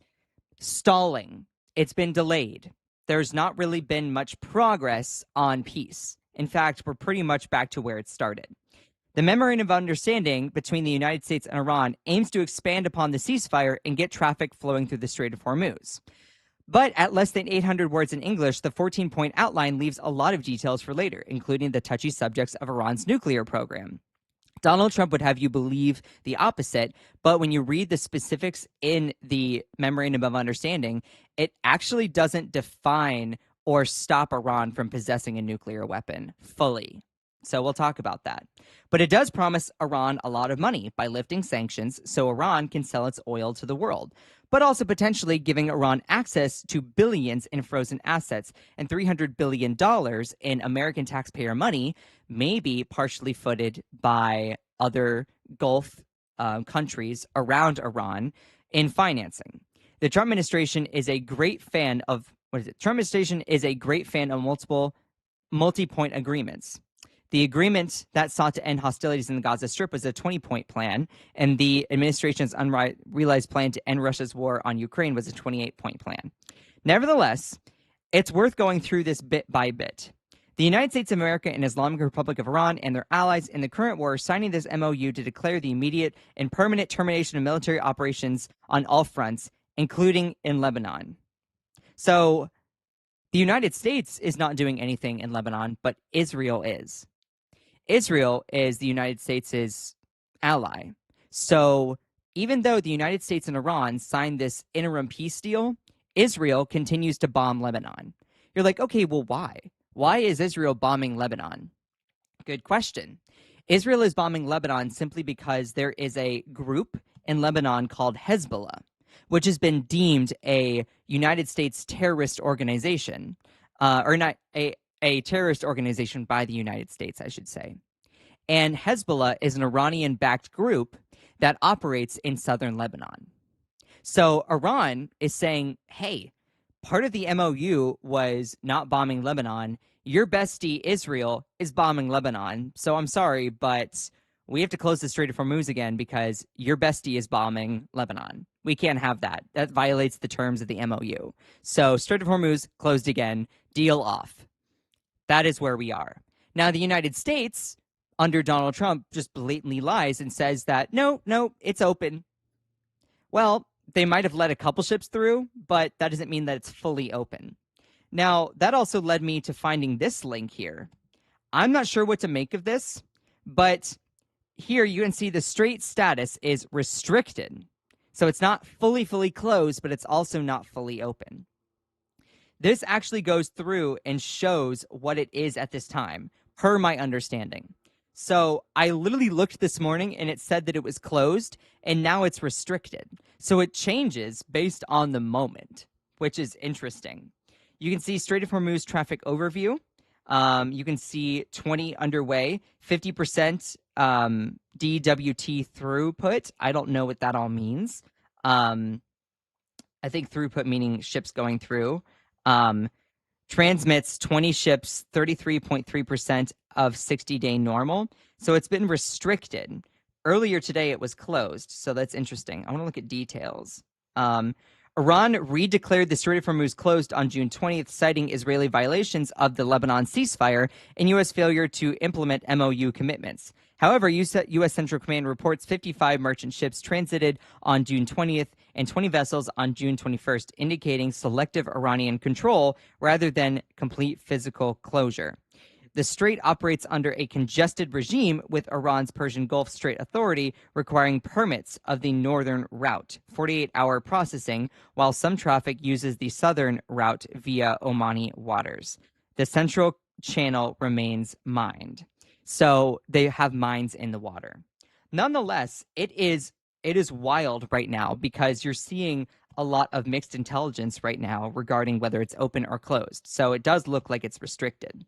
Speaker 1: stalling. It's been delayed. There's not really been much progress on peace. In fact, we're pretty much back to where it started. The Memorandum of Understanding between the United States and Iran aims to expand upon the ceasefire and get traffic flowing through the Strait of Hormuz. But at less than 800 words in English, the 14-point outline leaves a lot of details for later, including the touchy subjects of Iran's nuclear program. Donald Trump would have you believe the opposite, but when you read the specifics in the Memorandum of Understanding, it actually doesn't define or stop Iran from possessing a nuclear weapon fully. So we'll talk about that. But it does promise Iran a lot of money by lifting sanctions so Iran can sell its oil to the world, but also potentially giving Iran access to billions in frozen assets and $300 billion in American taxpayer money, maybe partially footed by other Gulf countries around Iran in financing. The Trump administration is a great fan of Trump administration is a great fan of multiple multi-point agreements. The agreement that sought to end hostilities in the Gaza Strip was a 20-point plan, and the administration's unrealized plan to end Russia's war on Ukraine was a 28-point plan. Nevertheless, it's worth going through this bit by bit. The United States of America and Islamic Republic of Iran and their allies in the current war are signing this MOU to declare the immediate and permanent termination of military operations on all fronts, including in Lebanon. So the United States is not doing anything in Lebanon, but Israel is. Israel is the United States' ally. So even though the United States and Iran signed this interim peace deal, Israel continues to bomb Lebanon. You're like, okay, well, why? Why is Israel bombing Lebanon? Good question. Israel is bombing Lebanon simply because there is a group in Lebanon called Hezbollah, which has been deemed a United States terrorist organization, or not a terrorist organization by the United States, I should say. And Hezbollah is an Iranian-backed group that operates in southern Lebanon. So Iran is saying, hey, part of the MOU was not bombing Lebanon. Your bestie, Israel, is bombing Lebanon. So I'm sorry, but we have to close the Strait of Hormuz again because your bestie is bombing Lebanon. We can't have that. That violates the terms of the MOU. So Strait of Hormuz closed again. Deal off. That is where we are. Now, the United States, under Donald Trump, just blatantly lies and says that, no, it's open. Well, they might have let a couple ships through, but that doesn't mean that it's fully open. Now, that also led me to finding this link here. I'm not sure what to make of this, but here you can see the strait status is restricted. So it's not fully closed, but it's also not fully open. This actually goes through and shows what it is at this time, per my understanding. So I literally looked this morning and it said that it was closed and now it's restricted. So it changes based on the moment, which is interesting. You can see Strait of Hormuz traffic overview. You can see 20 underway, 50% DWT throughput. I don't know what that all means. I think throughput meaning ships going through. Transmits 20 ships, 33.3% of 60-day normal. So it's been restricted. Earlier today, it was closed. So that's interesting. I want to look at details. Iran redeclared the Strait of Hormuz closed on June 20th, citing Israeli violations of the Lebanon ceasefire and U.S. failure to implement MOU commitments. However, U.S. Central Command reports 55 merchant ships transited on June 20th and 20 vessels on June 21st, indicating selective Iranian control rather than complete physical closure. The strait operates under a congested regime with Iran's Persian Gulf Strait Authority requiring permits of the northern route, 48-hour processing, while some traffic uses the southern route via Omani waters. The central channel remains mined. So they have mines in the water. Nonetheless, it is wild right now because you're seeing a lot of mixed intelligence right now regarding whether it's open or closed. So it does look like it's restricted.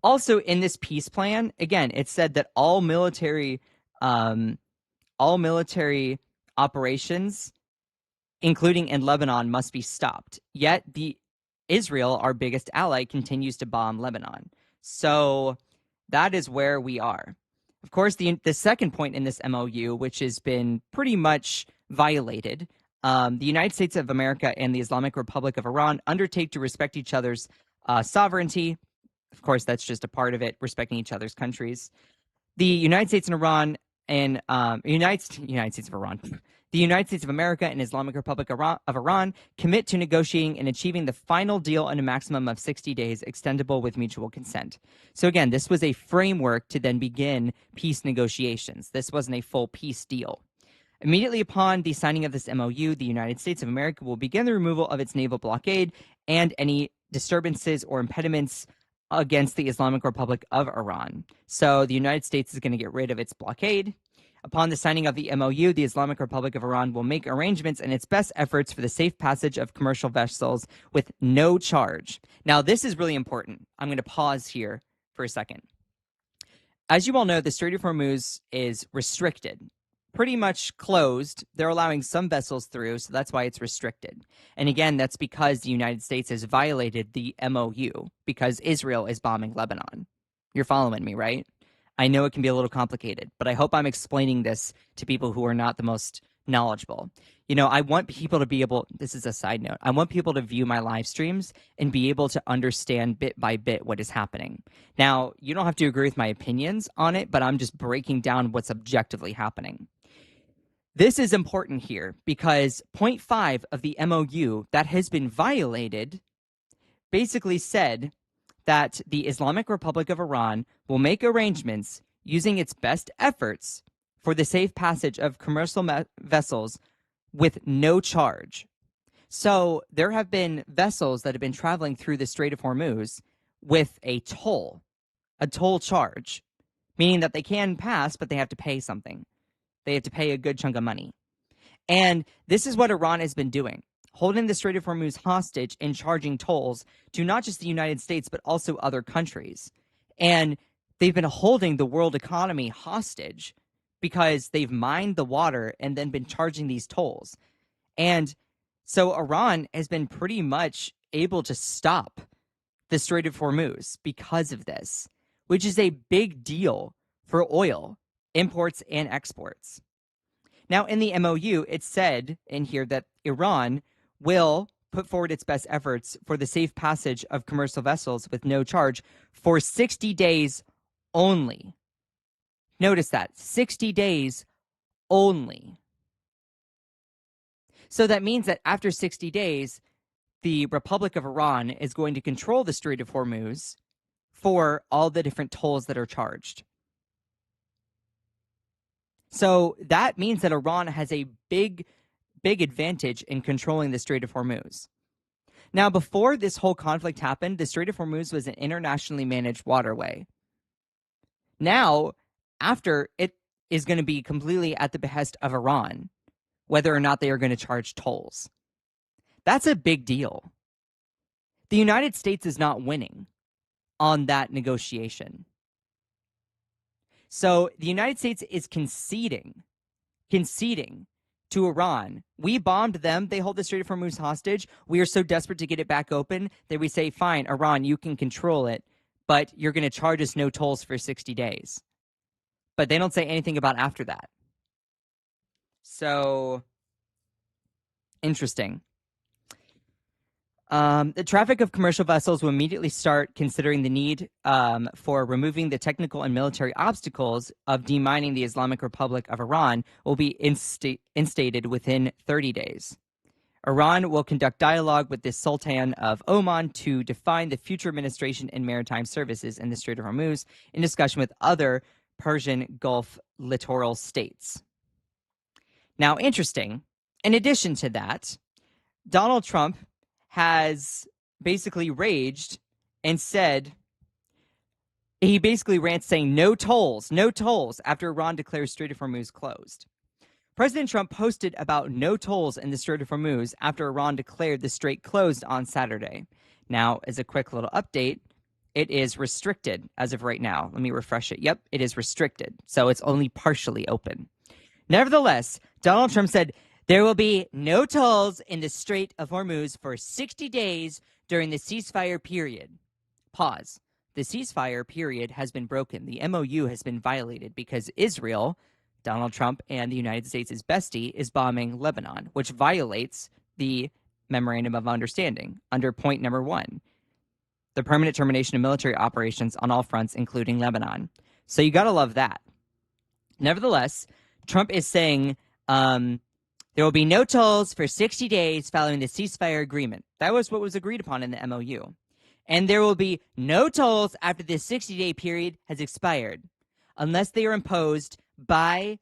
Speaker 1: Also, in this peace plan, again, it said that all military operations including in Lebanon, must be stopped. Yet the Israel, our biggest ally, continues to bomb Lebanon. So that is where we are. Of course, the second point in this MOU, which has been pretty much violated, the United States of America and the Islamic Republic of Iran undertake to respect each other's sovereignty. Of course, that's just a part of it, respecting each other's countries. The United States and Iran and United States of Iran, the United States of America and Islamic Republic of Iran commit to negotiating and achieving the final deal in a maximum of 60 days, extendable with mutual consent. So again, this was a framework to then begin peace negotiations. This wasn't a full peace deal. Immediately upon the signing of this MOU, the United States of America will begin the removal of its naval blockade and any disturbances or impediments against the Islamic Republic of Iran. So the United States is going to get rid of its blockade. Upon the signing of the MOU, the Islamic Republic of Iran will make arrangements and its best efforts for the safe passage of commercial vessels with no charge. Now, this is really important. I'm going to pause here for a second. As you all know, the Strait of Hormuz is restricted, pretty much closed. They're allowing some vessels through, so that's why it's restricted. And again, that's because the United States has violated the MOU because Israel is bombing Lebanon. You're following me, right? I know it can be a little complicated, but I hope I'm explaining this to people who are not the most knowledgeable. I want people to be able, this is a side note, I want people to view my live streams and be able to understand bit by bit what is happening. Now, you don't have to agree with my opinions on it, but I'm just breaking down what's objectively happening. This is important here because point 5 of the MOU that has been violated basically said that the Islamic Republic of Iran will make arrangements using its best efforts for the safe passage of commercial vessels with no charge. So there have been vessels that have been traveling through the Strait of Hormuz with a toll charge, meaning that they can pass, but they have to pay something. They have to pay a good chunk of money. And this is what Iran has been doing, holding the Strait of Hormuz hostage and charging tolls to not just the United States, but also other countries. And they've been holding the world economy hostage because they've mined the water and then been charging these tolls. And so Iran has been pretty much able to stop the Strait of Hormuz because of this, which is a big deal for oil imports and exports. Now, in the MOU, it said in here that Iran will put forward its best efforts for the safe passage of commercial vessels with no charge for 60 days only. Notice that, 60 days only. So that means that after 60 days, the Republic of Iran is going to control the Strait of Hormuz for all the different tolls that are charged. So that means that Iran has a big advantage in controlling the Strait of Hormuz. Now, before this whole conflict happened, the Strait of Hormuz was an internationally managed waterway. Now, after, it is going to be completely at the behest of Iran, whether or not they are going to charge tolls. That's a big deal. The United States is not winning on that negotiation. So the United States is conceding to Iran. We bombed them. They hold the Strait of Hormuz hostage. We are so desperate to get it back open that we say, fine, Iran, you can control it, but you're going to charge us no tolls for 60 days. But they don't say anything about after that. So, interesting. The traffic of commercial vessels will immediately start considering the need for removing the technical and military obstacles of demining the Islamic Republic of Iran will be instated within 30 days. Iran will conduct dialogue with the Sultan of Oman to define the future administration and maritime services in the Strait of Hormuz in discussion with other Persian Gulf littoral states. Now, interesting, in addition to that, Donald Trump has basically raged and said, he basically rants saying no tolls after Iran declares Strait of Hormuz closed. President Trump posted about no tolls in the Strait of Hormuz after Iran declared the strait closed on Saturday. Now, as a quick little update, it is restricted as of right now. Let me refresh it. Yep, it is restricted. So it's only partially open. Nevertheless, Donald Trump said There will be no tolls in the Strait of Hormuz for 60 days during the ceasefire period. Pause. The ceasefire period has been broken. The MOU has been violated because Israel, Donald Trump, and the United States' bestie, is bombing Lebanon, which violates the Memorandum of Understanding under point number 1, the permanent termination of military operations on all fronts, including Lebanon. So you got to love that. Nevertheless, Trump is saying there will be no tolls for 60 days following the ceasefire agreement. That was what was agreed upon in the MOU. And there will be no tolls after the 60-day period has expired, unless they are imposed by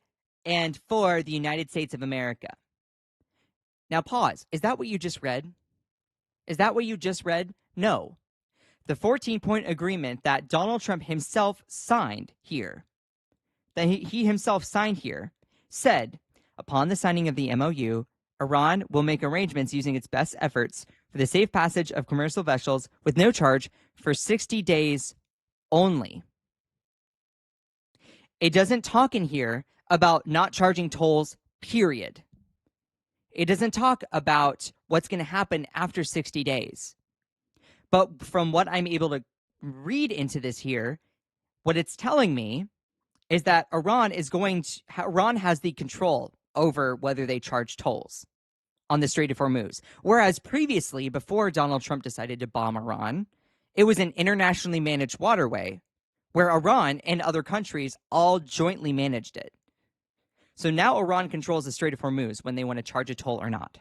Speaker 1: and for the United States of America. Now, pause. Is that what you just read? Is that what you just read? No. The 14-point agreement that Donald Trump himself signed here, that he himself signed here, said, upon the signing of the MOU, Iran will make arrangements using its best efforts for the safe passage of commercial vessels with no charge for 60 days only. It doesn't talk in here about not charging tolls, period. It doesn't talk about what's going to happen after 60 days. But from what I'm able to read into this here, what it's telling me is that Iran has the control over whether they charge tolls on the Strait of Hormuz. Whereas previously, before Donald Trump decided to bomb Iran, it was an internationally managed waterway where Iran and other countries all jointly managed it. So now Iran controls the Strait of Hormuz when they want to charge a toll or not.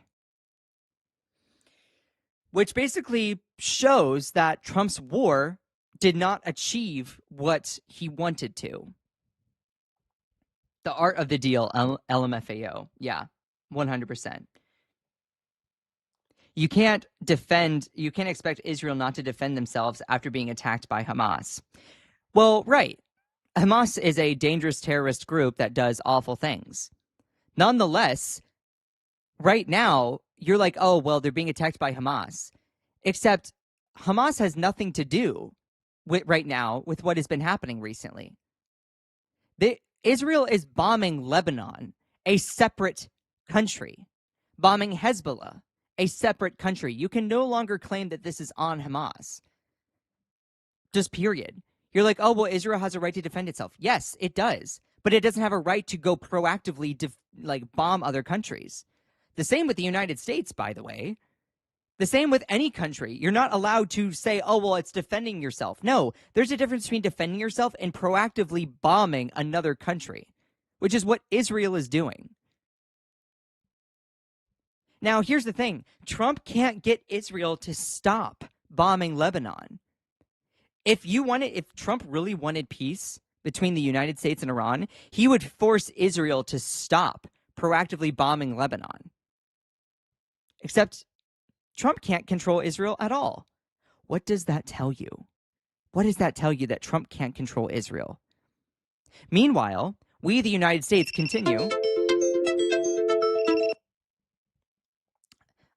Speaker 1: Which basically shows that Trump's war did not achieve what he wanted to. The art of the deal, LMFAO. Yeah, 100%. You can't expect Israel not to defend themselves after being attacked by Hamas. Well, right. Hamas is a dangerous terrorist group that does awful things. Nonetheless, right now, you're like, oh, well, they're being attacked by Hamas. Except Hamas has nothing to do right now with what has been happening recently. Israel is bombing Lebanon, a separate country, bombing Hezbollah, a separate country. You can no longer claim that this is on Hamas. Just period. You're like, oh, well, Israel has a right to defend itself. Yes, it does. But it doesn't have a right to go proactively bomb other countries. The same with the United States, by the way. The same with any country. You're not allowed to say, oh, well, it's defending yourself. No, there's a difference between defending yourself and proactively bombing another country, which is what Israel is doing. Now, here's the thing. Trump can't get Israel to stop bombing Lebanon. If Trump really wanted peace between the United States and Iran, he would force Israel to stop proactively bombing Lebanon. Except Trump can't control Israel at all. What does that tell you? What does that tell you that Trump can't control Israel? Meanwhile, we, the United States, continue.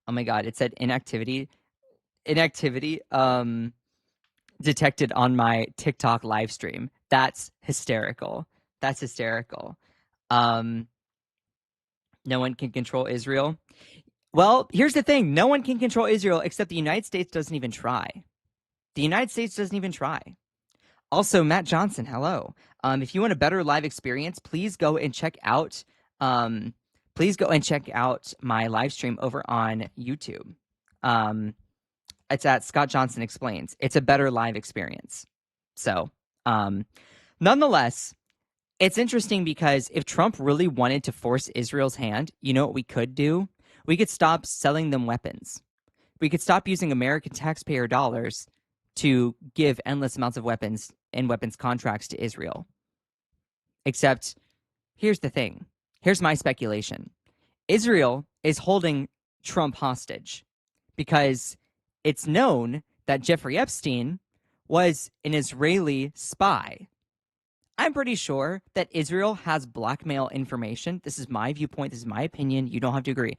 Speaker 1: Oh my God, it said inactivity. Inactivity detected on my TikTok live stream. That's hysterical. That's hysterical. No one can control Israel. Well, here's the thing. No one can control Israel except the United States doesn't even try. The United States doesn't even try. Also, Matt Johnson, hello. If you want a better live experience, please go and check out my live stream over on YouTube. It's at Scott Johnson Explains. It's a better live experience. So, nonetheless, it's interesting because if Trump really wanted to force Israel's hand, you know what we could do? We could stop selling them weapons. We could stop using American taxpayer dollars to give endless amounts of weapons and weapons contracts to Israel. Except, here's the thing. Here's my speculation. Israel is holding Trump hostage because it's known that Jeffrey Epstein was an Israeli spy. I'm pretty sure that Israel has blackmail information. This is my viewpoint. This is my opinion. You don't have to agree.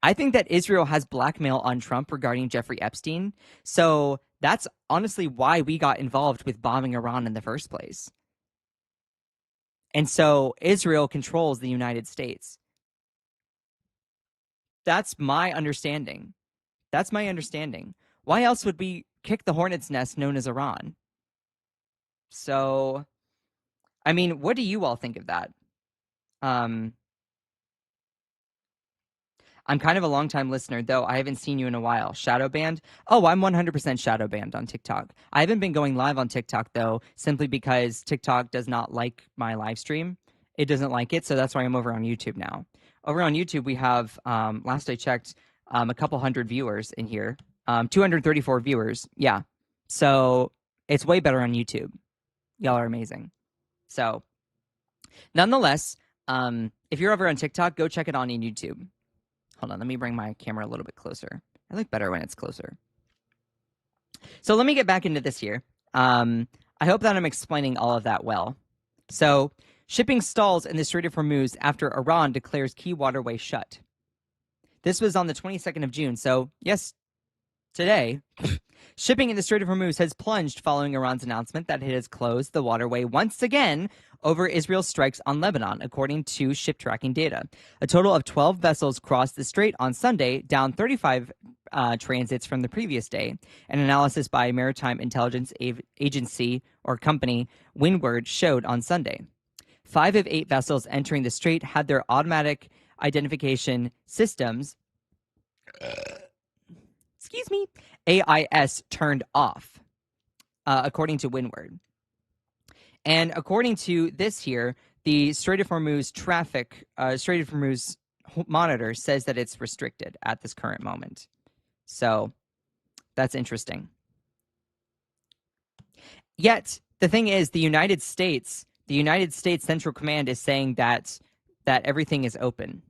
Speaker 1: I think that Israel has blackmail on Trump regarding Jeffrey Epstein. So that's honestly why we got involved with bombing Iran in the first place. And so Israel controls the United States. That's my understanding. That's my understanding. Why else would we kick the hornet's nest known as Iran? So, I mean, what do you all think of that? Um, I'm kind of a long time listener, though I haven't seen you in a while. Shadow banned? Oh, I'm 100% shadow banned on TikTok. I haven't been going live on TikTok, though, simply because TikTok does not like my live stream. It doesn't like it, so that's why I'm over on YouTube now. Over on YouTube, we have, last I checked, a couple hundred viewers in here, 234 viewers. Yeah. So it's way better on YouTube. Y'all are amazing. So, nonetheless, if you're over on TikTok, go check it on YouTube. Hold on, let me bring my camera a little bit closer. I look better when it's closer. So let me get back into this here. I hope that I'm explaining all of that well. So, shipping stalls in the Strait of Hormuz after Iran declares key waterway shut. This was on the 22nd of June. So, yes, today, shipping in the Strait of Hormuz has plunged following Iran's announcement that it has closed the waterway once again over Israel's strikes on Lebanon, according to ship tracking data. A total of 12 vessels crossed the strait on Sunday, down 35 transits from the previous day. An analysis by Maritime Intelligence Agency or company Windward showed on Sunday. 5 of 8 vessels entering the strait had their automatic identification systems excuse me, AIS turned off, according to Windward. And according to this here, the Strait of Hormuz Strait of Hormuz monitor says that it's restricted at this current moment. So that's interesting. Yet the thing is, the United States Central Command is saying that everything is open.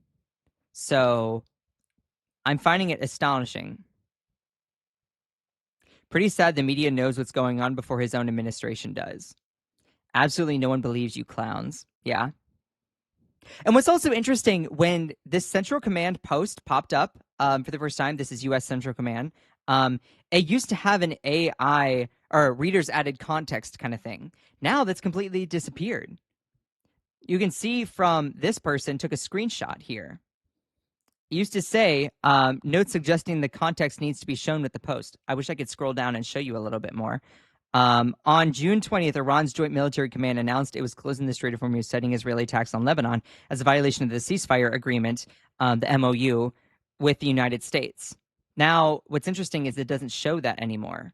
Speaker 1: So I'm finding it astonishing. Pretty sad the media knows what's going on before his own administration does. Absolutely no one believes you clowns. Yeah. And what's also interesting, when this Central Command post popped up for the first time, this is U.S. Central Command, it used to have an AI or readers added context kind of thing. Now that's completely disappeared. You can see from this person took a screenshot here. It used to say, note suggesting the context needs to be shown with the post. I wish I could scroll down and show you a little bit more. On June 20th, Iran's Joint Military Command announced it was closing the Strait of Hormuz, citing Israeli attacks on Lebanon as a violation of the ceasefire agreement, the MOU, with the United States. Now, what's interesting is it doesn't show that anymore.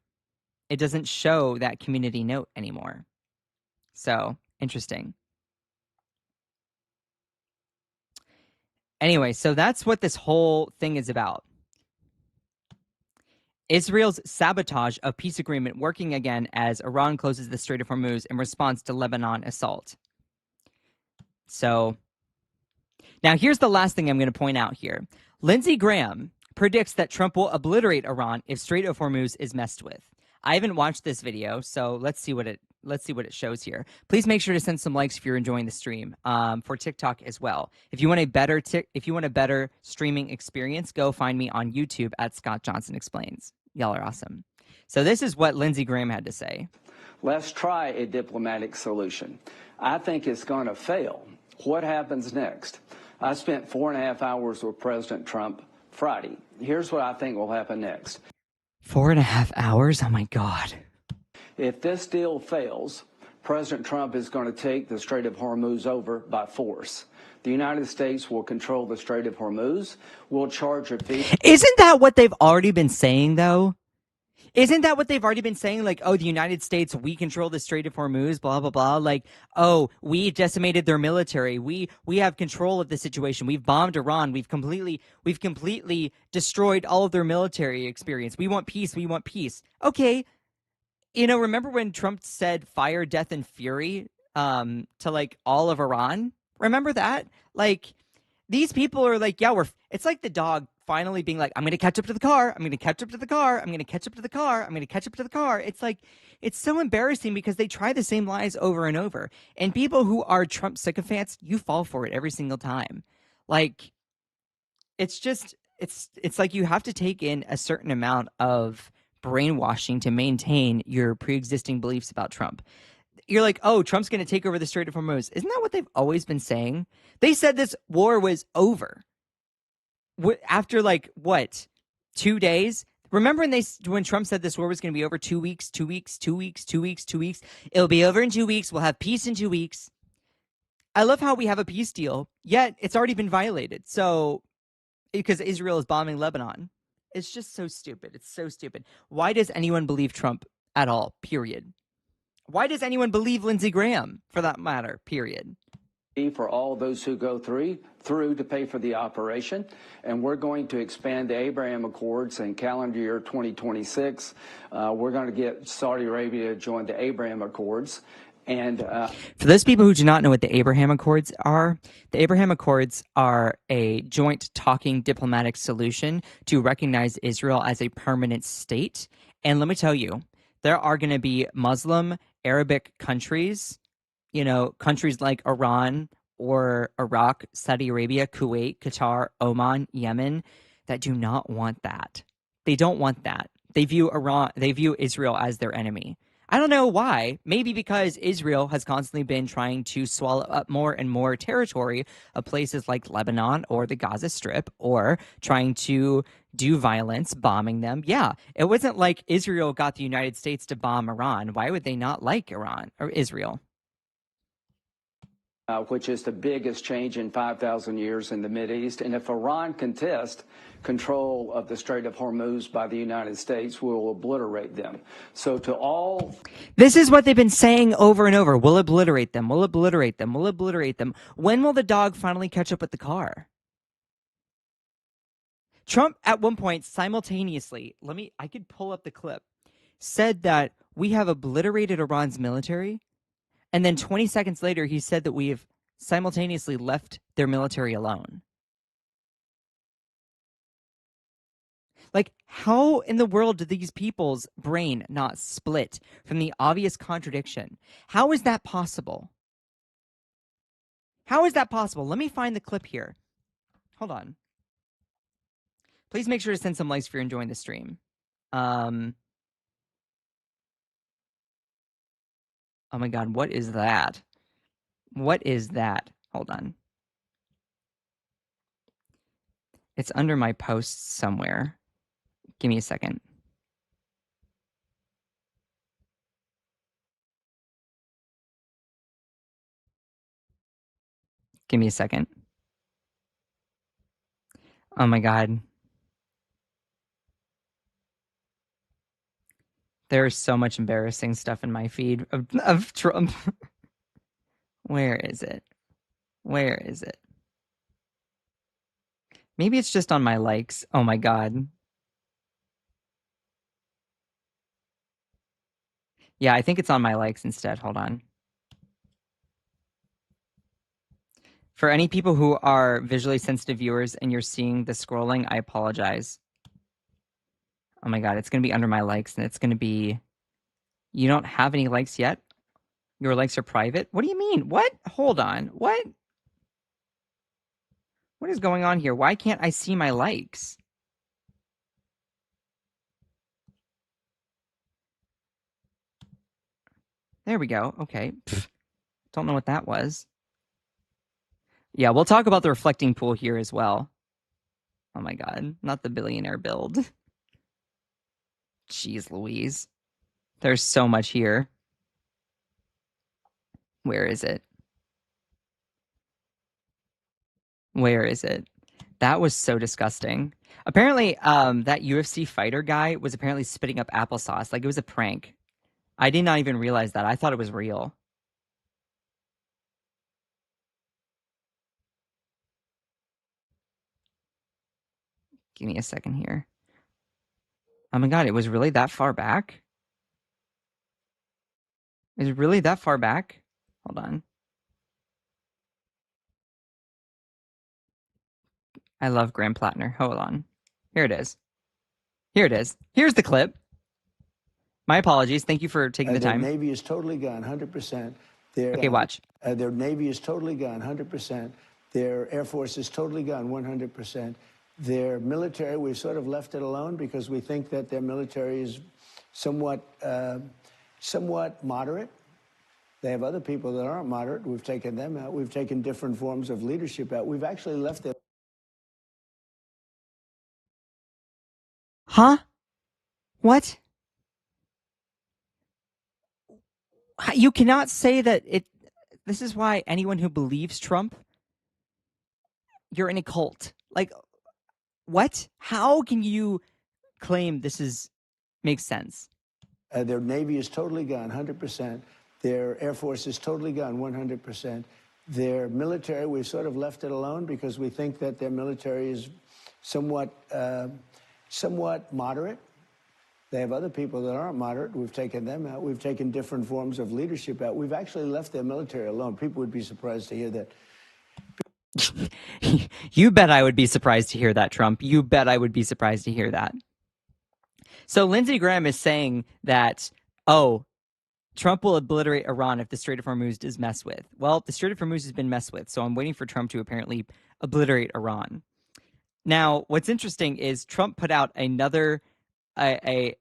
Speaker 1: It doesn't show that community note anymore. So, interesting. Anyway, so that's what this whole thing is about. Israel's sabotage of peace agreement working again as Iran closes the Strait of Hormuz in response to Lebanon assault. So, now here's the last thing I'm going to point out here. Lindsey Graham predicts that Trump will obliterate Iran if Strait of Hormuz is messed with. I haven't watched this video, so let's see what it shows here. Please make sure to send some likes if you're enjoying the stream, for TikTok as well. If you want a better streaming experience, go find me on YouTube at Scott Johnson Explains. Y'all are awesome. So this is what Lindsey Graham had to say.
Speaker 3: Let's try a diplomatic solution. I think it's going to fail. What happens next? I spent 4.5 hours with President Trump Friday. Here's what I think will happen next.
Speaker 1: 4.5 hours? Oh my God.
Speaker 3: If this deal fails, President Trump is going to take the Strait of Hormuz over by force. The United States will control the Strait of Hormuz. We'll charge a fee.
Speaker 1: Isn't that what they've already been saying, though? Isn't that what they've already been saying? Like, oh, the United States, we control the Strait of Hormuz, blah, blah, blah. Like, oh, we decimated their military. We have control of the situation. We've bombed Iran. We've completely destroyed all of their military experience. We want peace. We want peace. Okay. Remember when Trump said fire, death, and fury to, like, all of Iran? Remember that? Like, these people are like, yeah, it's like the dog finally being like, I'm going to catch up to the car. I'm going to catch up to the car. I'm going to catch up to the car. I'm going to catch up to the car. It's like, it's so embarrassing because they try the same lies over and over. And people who are Trump sycophants, you fall for it every single time. Like, it's just, it's like you have to take in a certain amount of brainwashing to maintain your pre-existing beliefs about Trump. You're like, oh, Trump's going to take over the Strait of Hormuz. Isn't that what they've always been saying? They said this war was over after like what, 2 days? Remember when Trump said this war was going to be over 2 weeks, 2 weeks, 2 weeks, 2 weeks, 2 weeks? It'll be over in 2 weeks. We'll have peace in 2 weeks. I love how we have a peace deal, yet it's already been violated. So, because Israel is bombing Lebanon, it's just so stupid. It's so stupid. Why does anyone believe Trump at all? Period. Why does anyone believe Lindsey Graham, for that matter? Period.
Speaker 3: For all those who go through to pay for the operation. And we're going to expand the Abraham Accords in calendar year 2026. We're going to get Saudi Arabia to join the Abraham Accords. And
Speaker 1: for those people who do not know what the Abraham Accords are, the Abraham Accords are a joint talking diplomatic solution to recognize Israel as a permanent state. And let me tell you, there are going to be Muslim, Arabic countries, countries like Iran or Iraq, Saudi Arabia, Kuwait, Qatar, Oman, Yemen, that do not want that. They don't want that. They view Israel as their enemy. I don't know why. Maybe because Israel has constantly been trying to swallow up more and more territory of places like Lebanon or the Gaza Strip, or trying to do violence, bombing them. Yeah, it wasn't like Israel got the United States to bomb Iran. Why would they not like Iran or Israel?
Speaker 3: Which is the biggest change in 5,000 years in the Mideast. And if Iran contests control of the Strait of Hormuz by the United States, we'll obliterate them. So to all...
Speaker 1: This is what they've been saying over and over. We'll obliterate them. We'll obliterate them. We'll obliterate them. When will the dog finally catch up with the car? Trump, at one point, simultaneously, I could pull up the clip, said that we have obliterated Iran's military. And then 20 seconds later, he said that we have simultaneously left their military alone. Like, how in the world did these people's brain not split from the obvious contradiction? How is that possible? How is that possible? Let me find the clip here. Hold on. Please make sure to send some likes if you're enjoying the stream. Oh my God, what is that? What is that? Hold on. It's under my posts somewhere. Give me a second. Give me a second. Oh my God. There's so much embarrassing stuff in my feed of Trump. Where is it? Where is it? Maybe it's just on my likes. Oh my God. Yeah, I think it's on my likes instead. Hold on. For any people who are visually sensitive viewers and you're seeing the scrolling, I apologize. Oh my God, it's going to be under my likes, and it's going to be... You don't have any likes yet? Your likes are private? What do you mean? What? Hold on. What? What is going on here? Why can't I see my likes? There we go. Okay. Pfft. Don't know what that was. Yeah, we'll talk about the reflecting pool here as well. Oh my God, not the billionaire build. Jeez Louise. There's so much here. Where is it? Where is it? That was so disgusting. Apparently, that UFC fighter guy was apparently spitting up applesauce. Like, it was a prank. I did not even realize that. I thought it was real. Give me a second here. Oh my God, it was really that far back? Is it really that far back? Hold on. I love Graham Plattner. Hold on. Here it is. Here it is. Here's the clip. My apologies. Thank you for taking the time.
Speaker 4: Their Navy is totally gone, 100%.
Speaker 1: Okay, watch.
Speaker 4: Their Navy is totally gone, 100%. Their Air Force is totally gone, 100%. Their military, we've sort of left it alone because we think that their military is somewhat moderate. They have other people that aren't moderate. We've taken them out. We've taken different forms of leadership out. We've actually left them.
Speaker 1: Huh? What? You cannot say that it. This is why anyone who believes Trump, you're in a cult. Like, what? How can you claim this is makes sense?
Speaker 4: Their Navy is totally gone, 100%. Their Air Force is totally gone, 100%. Their military, we've sort of left it alone because we think that their military is somewhat moderate. They have other people that aren't moderate. We've taken them out. We've taken different forms of leadership out. We've actually left their military alone. People would be surprised to hear that.
Speaker 1: You bet I would be surprised to hear that, Trump. You bet I would be surprised to hear that. So Lindsey Graham is saying that, oh, Trump will obliterate Iran if the Strait of Hormuz is messed with. Well, the Strait of Hormuz has been messed with, so I'm waiting for Trump to apparently obliterate Iran. Now, what's interesting is Trump put out another a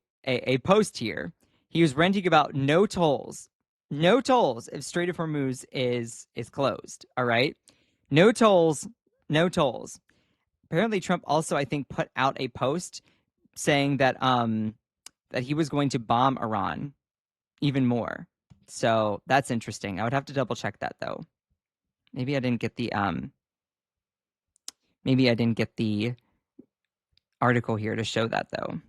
Speaker 1: post here. He was ranting about no tolls if Strait of Hormuz is closed. All right, no tolls, no tolls. Apparently, Trump also, I think, put out a post saying that that he was going to bomb Iran even more. So that's interesting. I would have to double check that though. Maybe I didn't get the article here to show that though.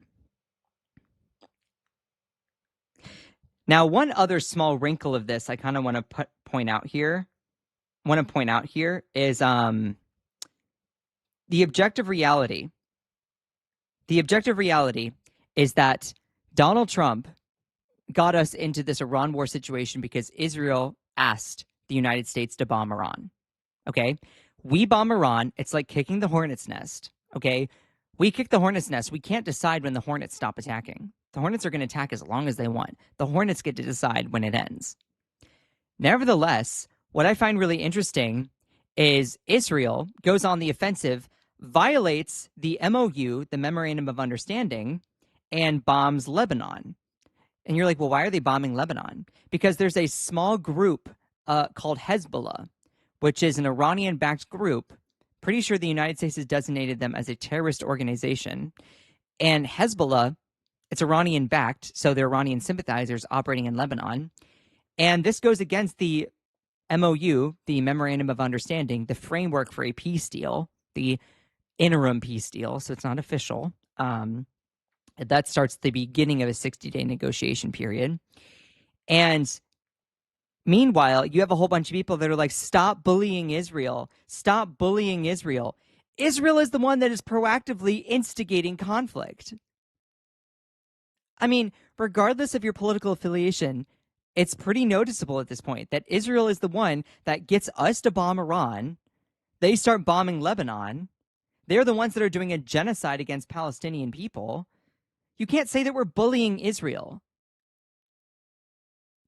Speaker 1: Now, one other small wrinkle of this I kind of want to point out here is the objective reality. The objective reality is that Donald Trump got us into this Iran war situation because Israel asked the United States to bomb Iran. Okay? We bomb Iran. It's like kicking the hornet's nest. Okay? We kick the hornet's nest. We can't decide when the hornets stop attacking. The hornets are going to attack as long as they want. The hornets get to decide when it ends. Nevertheless, what I find really interesting is Israel goes on the offensive, violates the MOU, the Memorandum of Understanding, and bombs Lebanon. And you're like, well, why are they bombing Lebanon? Because there's a small group called Hezbollah, which is an Iranian-backed group. Pretty sure the United States has designated them as a terrorist organization. And Hezbollah, it's Iranian-backed, so they're Iranian sympathizers operating in Lebanon. And this goes against the MOU, the Memorandum of Understanding, the framework for a peace deal, the interim peace deal, so it's not official. That starts the beginning of a 60-day negotiation period. And meanwhile, you have a whole bunch of people that are like, stop bullying Israel. Stop bullying Israel. Israel is the one that is proactively instigating conflict. I mean, regardless of your political affiliation, it's pretty noticeable at this point that Israel is the one that gets us to bomb Iran. They start bombing Lebanon. They're the ones that are doing a genocide against Palestinian people. You can't say that we're bullying Israel.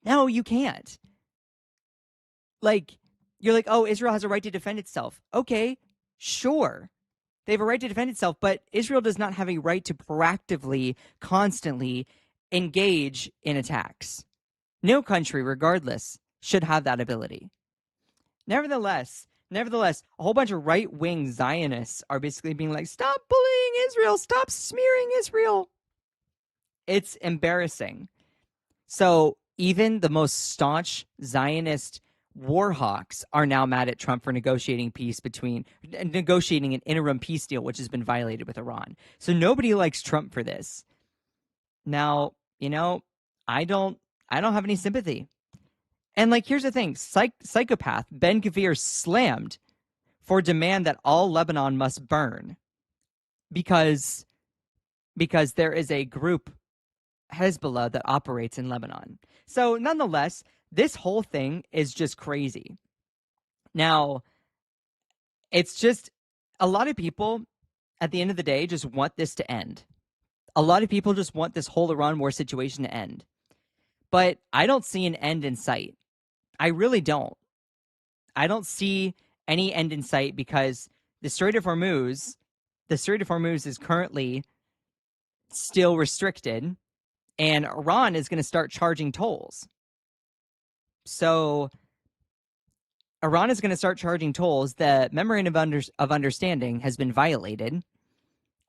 Speaker 1: No, you can't. Like, you're like, oh, Israel has a right to defend itself. Okay, sure. They have a right to defend itself, but Israel does not have a right to proactively, constantly engage in attacks. No country, regardless, should have that ability. Nevertheless, a whole bunch of right-wing Zionists are basically being like, stop bullying Israel, stop smearing Israel. It's embarrassing. So even the most staunch Zionist war hawks are now mad at Trump for negotiating an interim peace deal, which has been violated with Iran. So nobody likes Trump for this. Now, I don't have any sympathy. And like, here's the thing: psychopath Ben Gvir slammed for demand that all Lebanon must burn because there is a group, Hezbollah, that operates in Lebanon. So nonetheless, this whole thing is just crazy. Now, it's just a lot of people at the end of the day just want this to end. A lot of people just want this whole Iran war situation to end. But I don't see an end in sight. I really don't. I don't see any end in sight because the Strait of Hormuz is currently still restricted, and Iran is going to start charging tolls. So Iran is going to start charging tolls. The Memorandum of Understanding has been violated,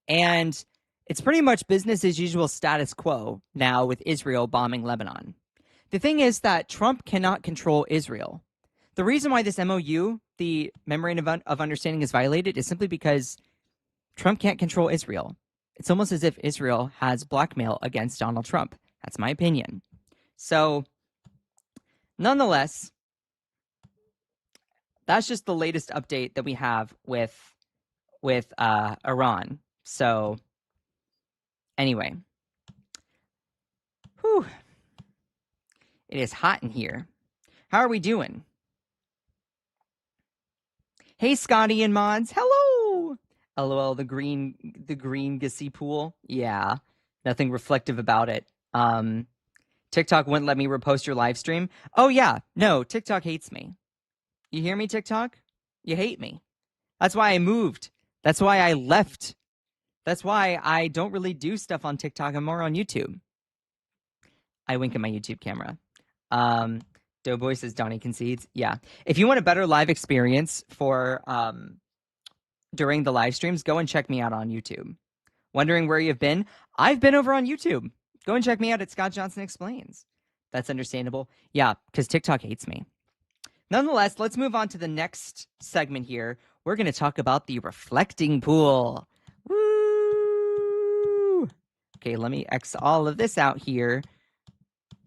Speaker 1: and It's pretty much business as usual status quo now with Israel bombing Lebanon. The thing is that Trump cannot control Israel. The reason why this MOU, the Memorandum of Understanding, is violated is simply because Trump can't control Israel. It's almost as if Israel has blackmail against Donald Trump. That's my opinion. So, nonetheless, that's just the latest update that we have with Iran. So, anyway, whew, it is hot in here. How are we doing? Hey, Scotty and mods, hello. LOL, the green Gissy pool. Yeah, nothing reflective about it. TikTok wouldn't let me repost your live stream. Oh yeah, no, TikTok hates me. You hear me, TikTok? You hate me. That's why I moved. That's why I left. That's why I don't really do stuff on TikTok. I'm more on YouTube. I wink at my YouTube camera. Doughboy says Donnie concedes. Yeah. If you want a better live experience for during the live streams, go and check me out on YouTube. Wondering where you've been? I've been over on YouTube. Go and check me out at Scott Johnson Explains. That's understandable. Yeah, because TikTok hates me. Nonetheless, let's move on to the next segment here. We're going to talk about the reflecting pool. Woo! Okay, let me X all of this out here.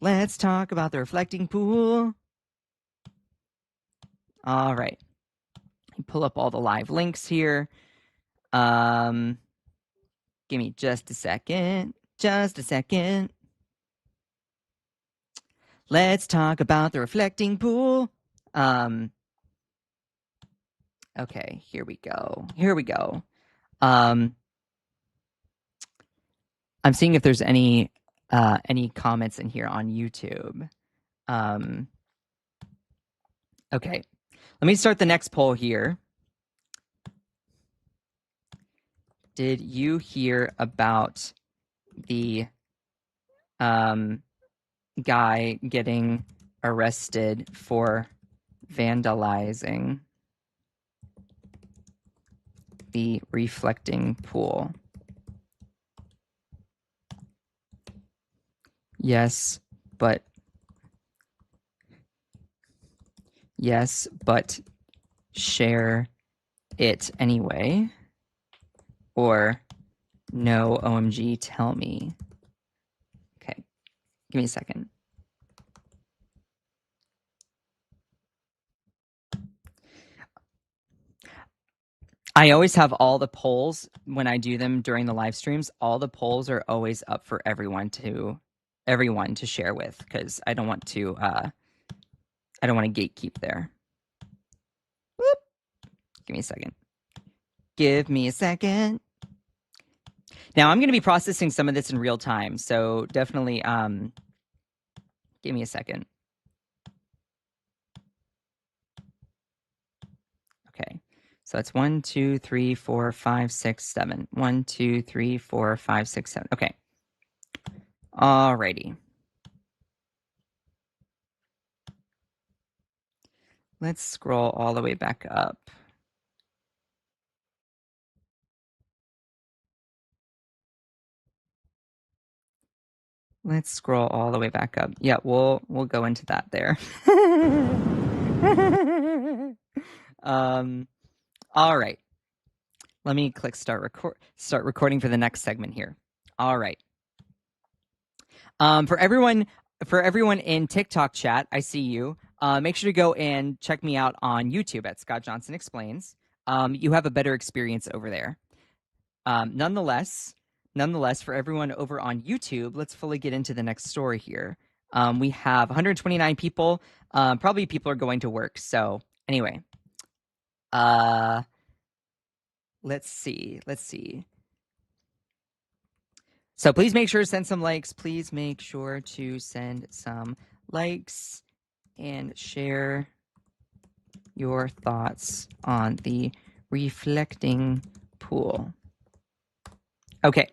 Speaker 1: Let's talk about the reflecting pool. All right. Pull up all the live links here. Give me just a second. Just a second. Let's talk about the reflecting pool. Okay, here we go. Here we go. I'm seeing if there's any comments in here on YouTube. Okay, let me start the next poll here. Did you hear about the guy getting arrested for vandalizing the reflecting pool? Yes, but share it anyway. Or no, OMG, tell me. Okay, give me a second. I always have all the polls when I do them during the live streams. All the polls are always up for everyone to share with, because I don't want to gatekeep there. Whoop. Give me a second. Give me a second. Now I'm going to be processing some of this in real time, so definitely give me a second. Okay. So that's 1, 2, 3, 4, 5, 6, 7. 1, 2, 3, 4, 5, 6, 7. Okay. Alrighty. Let's scroll all the way back up. Let's scroll all the way back up. Yeah, we'll go into that there. All right. Let me click start recording for the next segment here. All right. For everyone in TikTok chat, I see you. Make sure to go and check me out on YouTube at Scott Johnson Explains. You have a better experience over there. Nonetheless, for everyone over on YouTube, let's fully get into the next story here. We have 129 people. Probably people are going to work. So anyway, let's see. So please make sure to send some likes. Please make sure to send some likes and share your thoughts on the reflecting pool. Okay.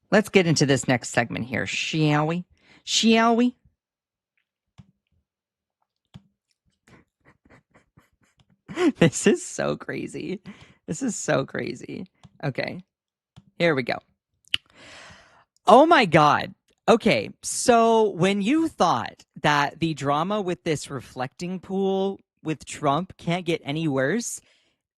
Speaker 1: Let's get into this next segment here, shall we? Shall we? This is so crazy. This is so crazy. Okay. Here we go. Oh my God. Okay, so when you thought that the drama with this reflecting pool with Trump can't get any worse,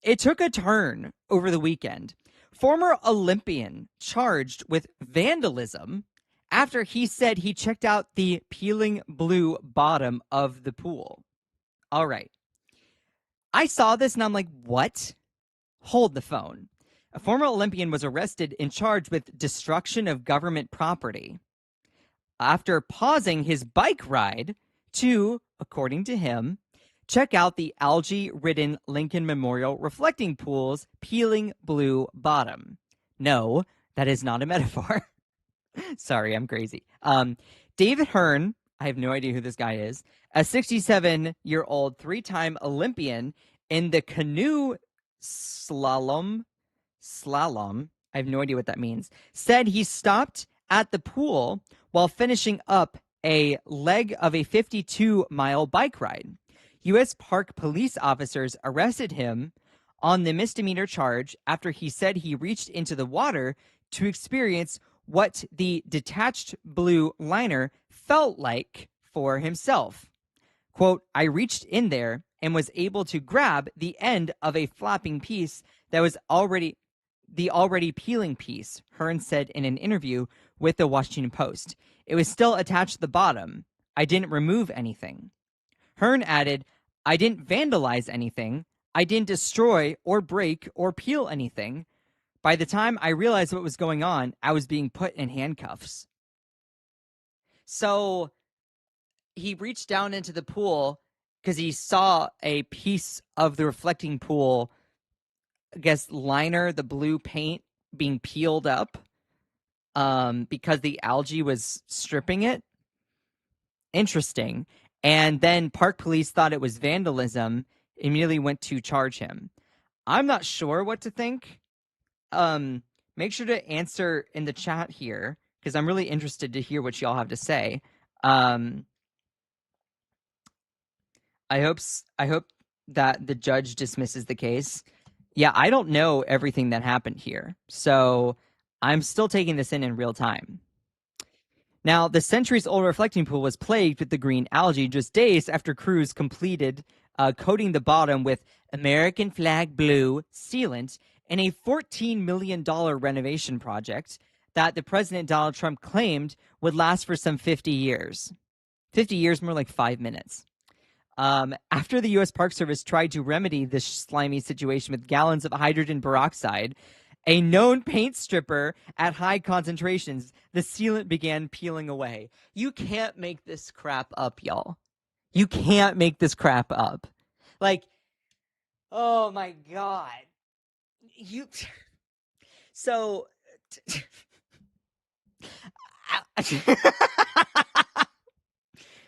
Speaker 1: it took a turn over the weekend. Former Olympian charged with vandalism after he said he checked out the peeling blue bottom of the pool. All right. I saw this and I'm like, what? Hold the phone. A former Olympian was arrested and charged with destruction of government property after pausing his bike ride to, according to him, check out the algae ridden Lincoln Memorial reflecting pool's peeling blue bottom. No, that is not a metaphor. Sorry, I'm crazy. David Hearn, I have no idea who this guy is, a 67-year-old three-time Olympian in the canoe slalom, I have no idea what that means, said he stopped at the pool while finishing up a leg of a 52-mile bike ride. U.S. Park police officers arrested him on the misdemeanor charge after he said he reached into the water to experience what the detached blue liner felt like for himself. Quote, I reached in there and was able to grab the end of a flapping piece that was already peeling piece, Hearn said in an interview with the Washington Post. It was still attached to the bottom. I didn't remove anything. Hearn added, I didn't vandalize anything. I didn't destroy or break or peel anything. By the time I realized what was going on, I was being put in handcuffs. So he reached down into the pool because he saw a piece of the reflecting pool, I guess, liner, the blue paint being peeled up because the algae was stripping it. Interesting. And then park police thought it was vandalism, immediately went to charge him. I'm not sure what to think. Make sure to answer in the chat here because I'm really interested to hear what y'all have to say. I hope that the judge dismisses the case. Yeah, I don't know everything that happened here, so I'm still taking this in real time. Now, the centuries-old reflecting pool was plagued with the green algae just days after crews completed coating the bottom with American flag blue sealant in a $14 million renovation project that the President Donald Trump claimed would last for some 50 years. 50 years, more like 5 minutes. After the U.S. Park Service tried to remedy this slimy situation with gallons of hydrogen peroxide, a known paint stripper at high concentrations, the sealant began peeling away. You can't make this crap up, y'all. You can't make this crap up. Like, oh my God. You. So.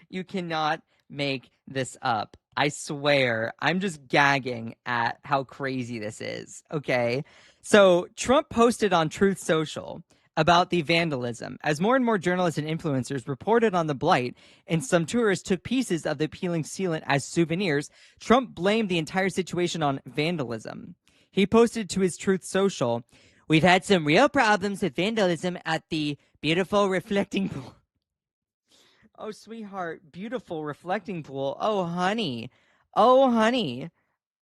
Speaker 1: You cannot make this up. I swear. I'm just gagging at how crazy this is. Okay. So Trump posted on Truth Social about the vandalism as more and more journalists and influencers reported on the blight and some tourists took pieces of the peeling sealant as souvenirs. Trump blamed the entire situation on vandalism. He posted to his Truth Social, we've had some real problems with vandalism at the beautiful reflecting pool. Oh, sweetheart, beautiful reflecting pool. Oh, honey. Oh, honey.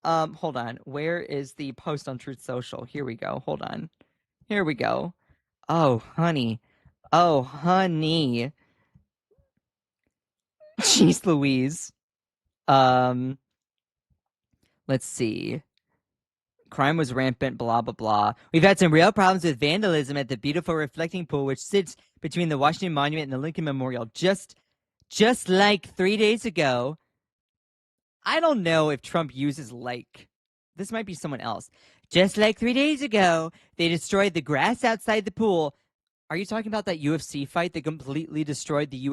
Speaker 1: Hold on. Where is the post on Truth Social? Here we go. Hold on. Here we go. Oh, honey. Oh, honey. Jeez Louise. Let's see. Crime was rampant, blah, blah, blah. We've had some real problems with vandalism at the beautiful reflecting pool, which sits between the Washington Monument and the Lincoln Memorial. Just like 3 days ago. I don't know if Trump uses like. This might be someone else. Just like 3 days ago, they destroyed the grass outside the pool. Are you talking about that UFC fight that completely destroyed the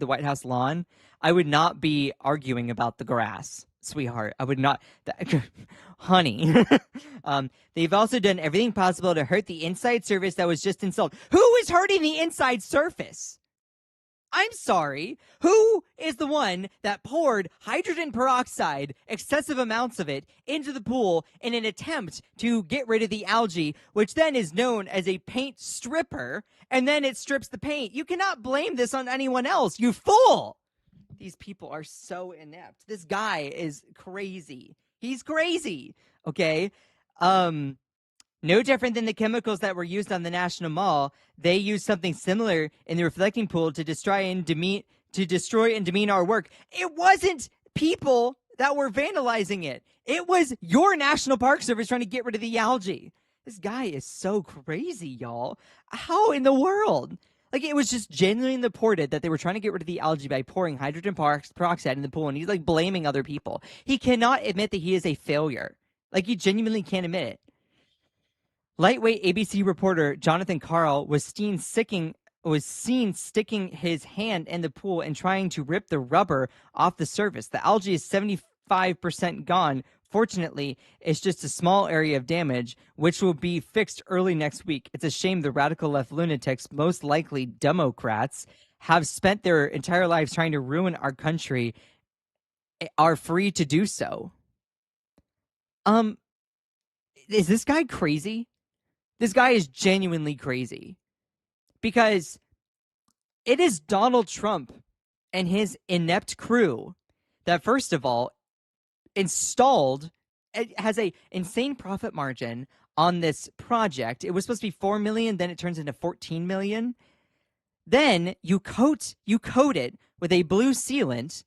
Speaker 1: White House lawn? I would not be arguing about the grass, sweetheart. I would not. Honey. They've also done everything possible to hurt the inside surface that was just installed. Who is hurting the inside surface? I'm sorry. Who is the one that poured hydrogen peroxide, excessive amounts of it, into the pool in an attempt to get rid of the algae, which then is known as a paint stripper, and then it strips the paint? You cannot blame this on anyone else, you fool! These people are so inept. This guy is crazy. He's crazy. Okay? No different than the chemicals that were used on the National Mall. They used something similar in the reflecting pool to destroy and demean our work. It wasn't people that were vandalizing it. It was your National Park Service trying to get rid of the algae. This guy is so crazy, y'all. How in the world? Like, it was just genuinely reported that they were trying to get rid of the algae by pouring hydrogen peroxide in the pool, and he's like blaming other people. He cannot admit that he is a failure. Like, he genuinely can't admit it. Lightweight ABC reporter Jonathan Carl was seen sticking his hand in the pool and trying to rip the rubber off the surface. The algae is 75% gone. Fortunately, it's just a small area of damage, which will be fixed early next week. It's a shame the radical left lunatics, most likely Democrats, have spent their entire lives trying to ruin our country, are free to do so. Is this guy crazy? This guy is genuinely crazy, because it is Donald Trump and his inept crew that, first of all, it has a insane profit margin on this project. It was supposed to be 4 million, then it turns into 14 million. Then you coat it with a blue sealant,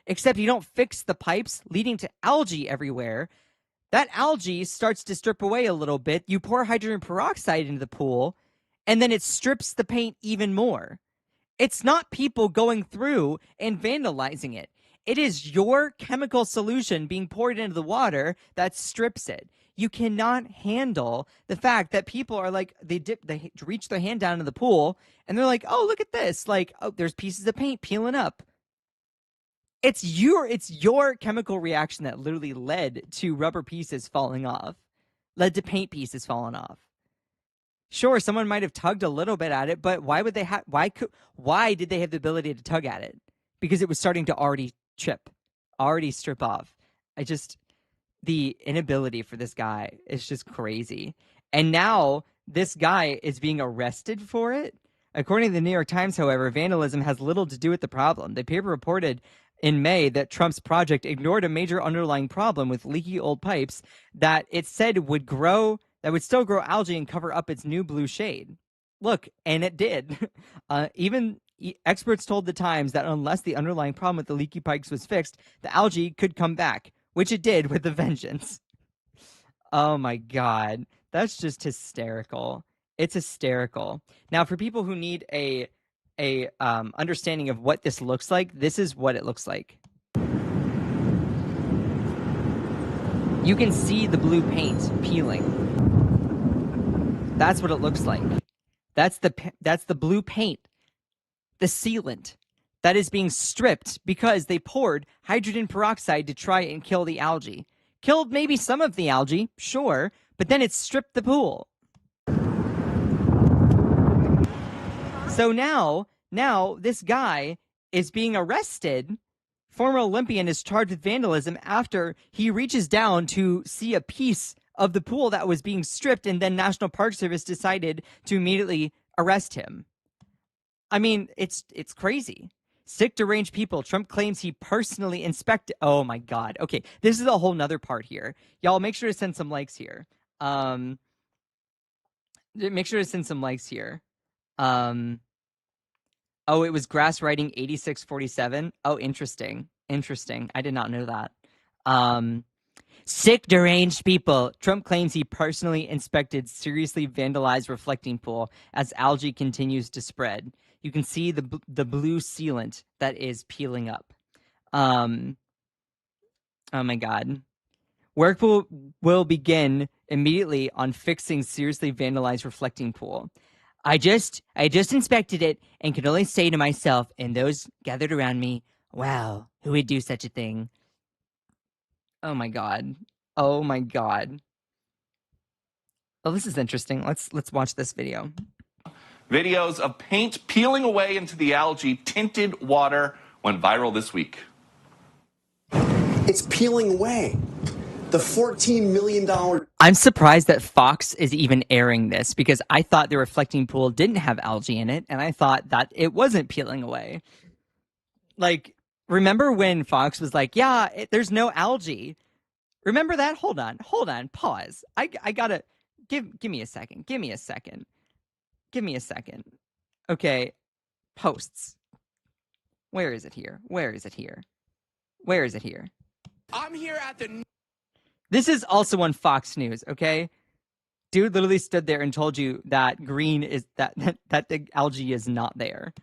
Speaker 1: except you don't fix the pipes, leading to algae everywhere. That algae starts to strip away a little bit. You pour hydrogen peroxide into the pool, and then it strips the paint even more. It's not people going through and vandalizing it. It is your chemical solution being poured into the water that strips it. You cannot handle the fact that people are like, they reach their hand down in the pool, and they're like, oh, look at this. Like, oh, there's pieces of paint peeling up. It's your chemical reaction that literally led to rubber pieces falling off, led to paint pieces falling off. Sure, someone might have tugged a little bit at it, but why did they have the ability to tug at it? Because it was starting to already strip off. The inability for this guy is just crazy. And now this guy is being arrested for it. According to the New York Times, however, vandalism has little to do with the problem. The paper reported in May that Trump's project ignored a major underlying problem with leaky old pipes that it said would still grow algae and cover up its new blue shade. Look, and it did. Even experts told the Times that unless the underlying problem with the leaky pipes was fixed, the algae could come back, which it did with a vengeance. Oh my God. That's just hysterical. It's hysterical. Now, for people who need a understanding of what this looks like, this is what it looks like. You can see the blue paint peeling. That's what it looks like. That's the blue paint, the sealant that is being stripped because they poured hydrogen peroxide to try and kill the algae. Killed maybe some of the algae, sure, but then it stripped the pool. So now this guy is being arrested. Former Olympian is charged with vandalism after he reaches down to see a piece of the pool that was being stripped, and then National Park Service decided to immediately arrest him. I mean, it's crazy. Sick, deranged people. Trump claims he personally inspected. Oh my God. Okay, this is a whole nother part here. Y'all, make sure to send some likes here. Make sure to send some likes here. Oh, it was grass writing 8647. Oh, interesting. I did not know that. Sick, deranged people. Trump claims he personally inspected seriously vandalized reflecting pool as algae continues to spread. You can see the blue sealant that is peeling up. Oh my God. Work will begin immediately on fixing seriously vandalized reflecting pool. I just inspected it and can only say to myself and those gathered around me, wow, who would do such a thing? Oh my God. Oh my God. Oh, this is interesting. Let's watch this video.
Speaker 5: Videos of paint peeling away into the algae tinted water went viral this week.
Speaker 6: It's peeling away. The $14 million.
Speaker 1: I'm surprised that Fox is even airing this because I thought the reflecting pool didn't have algae in it, and I thought that it wasn't peeling away. Like, remember when Fox was like, yeah, there's no algae? Remember that? Hold on, pause. I gotta, give me a second. Give me a second. Okay, posts. Where is it here?
Speaker 7: I'm here at the...
Speaker 1: This is also on Fox News, okay? Dude literally stood there and told you that green is that the algae is not there.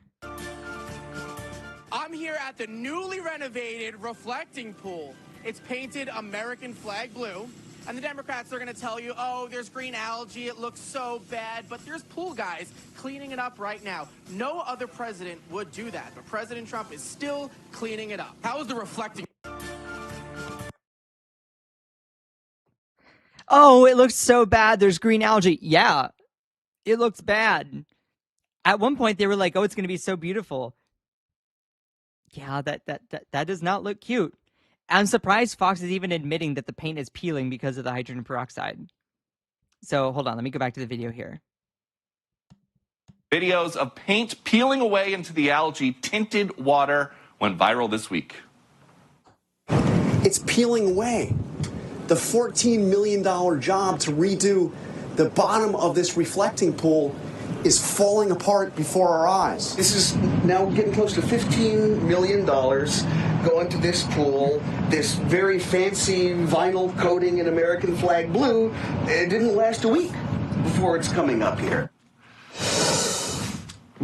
Speaker 7: I'm here at the newly renovated reflecting pool. It's painted American flag blue. And the Democrats are going to tell you, oh, there's green algae, it looks so bad. But there's pool guys cleaning it up right now. No other president would do that. But President Trump is still cleaning it up. How is the reflecting...
Speaker 1: Oh, it looks so bad. There's green algae. Yeah, it looks bad. At one point, they were like, oh, it's going to be so beautiful. Yeah, that does not look cute. I'm surprised Fox is even admitting that the paint is peeling because of the hydrogen peroxide. So hold on, let me go back to the video here.
Speaker 5: Videos of paint peeling away into the algae tinted water went viral this week.
Speaker 6: It's peeling away. The $14 million job to redo the bottom of this reflecting pool is falling apart before our eyes.
Speaker 8: This is now getting close to $15 million going to this pool, this very fancy vinyl coating in American flag blue. It didn't last a week before it's coming up here.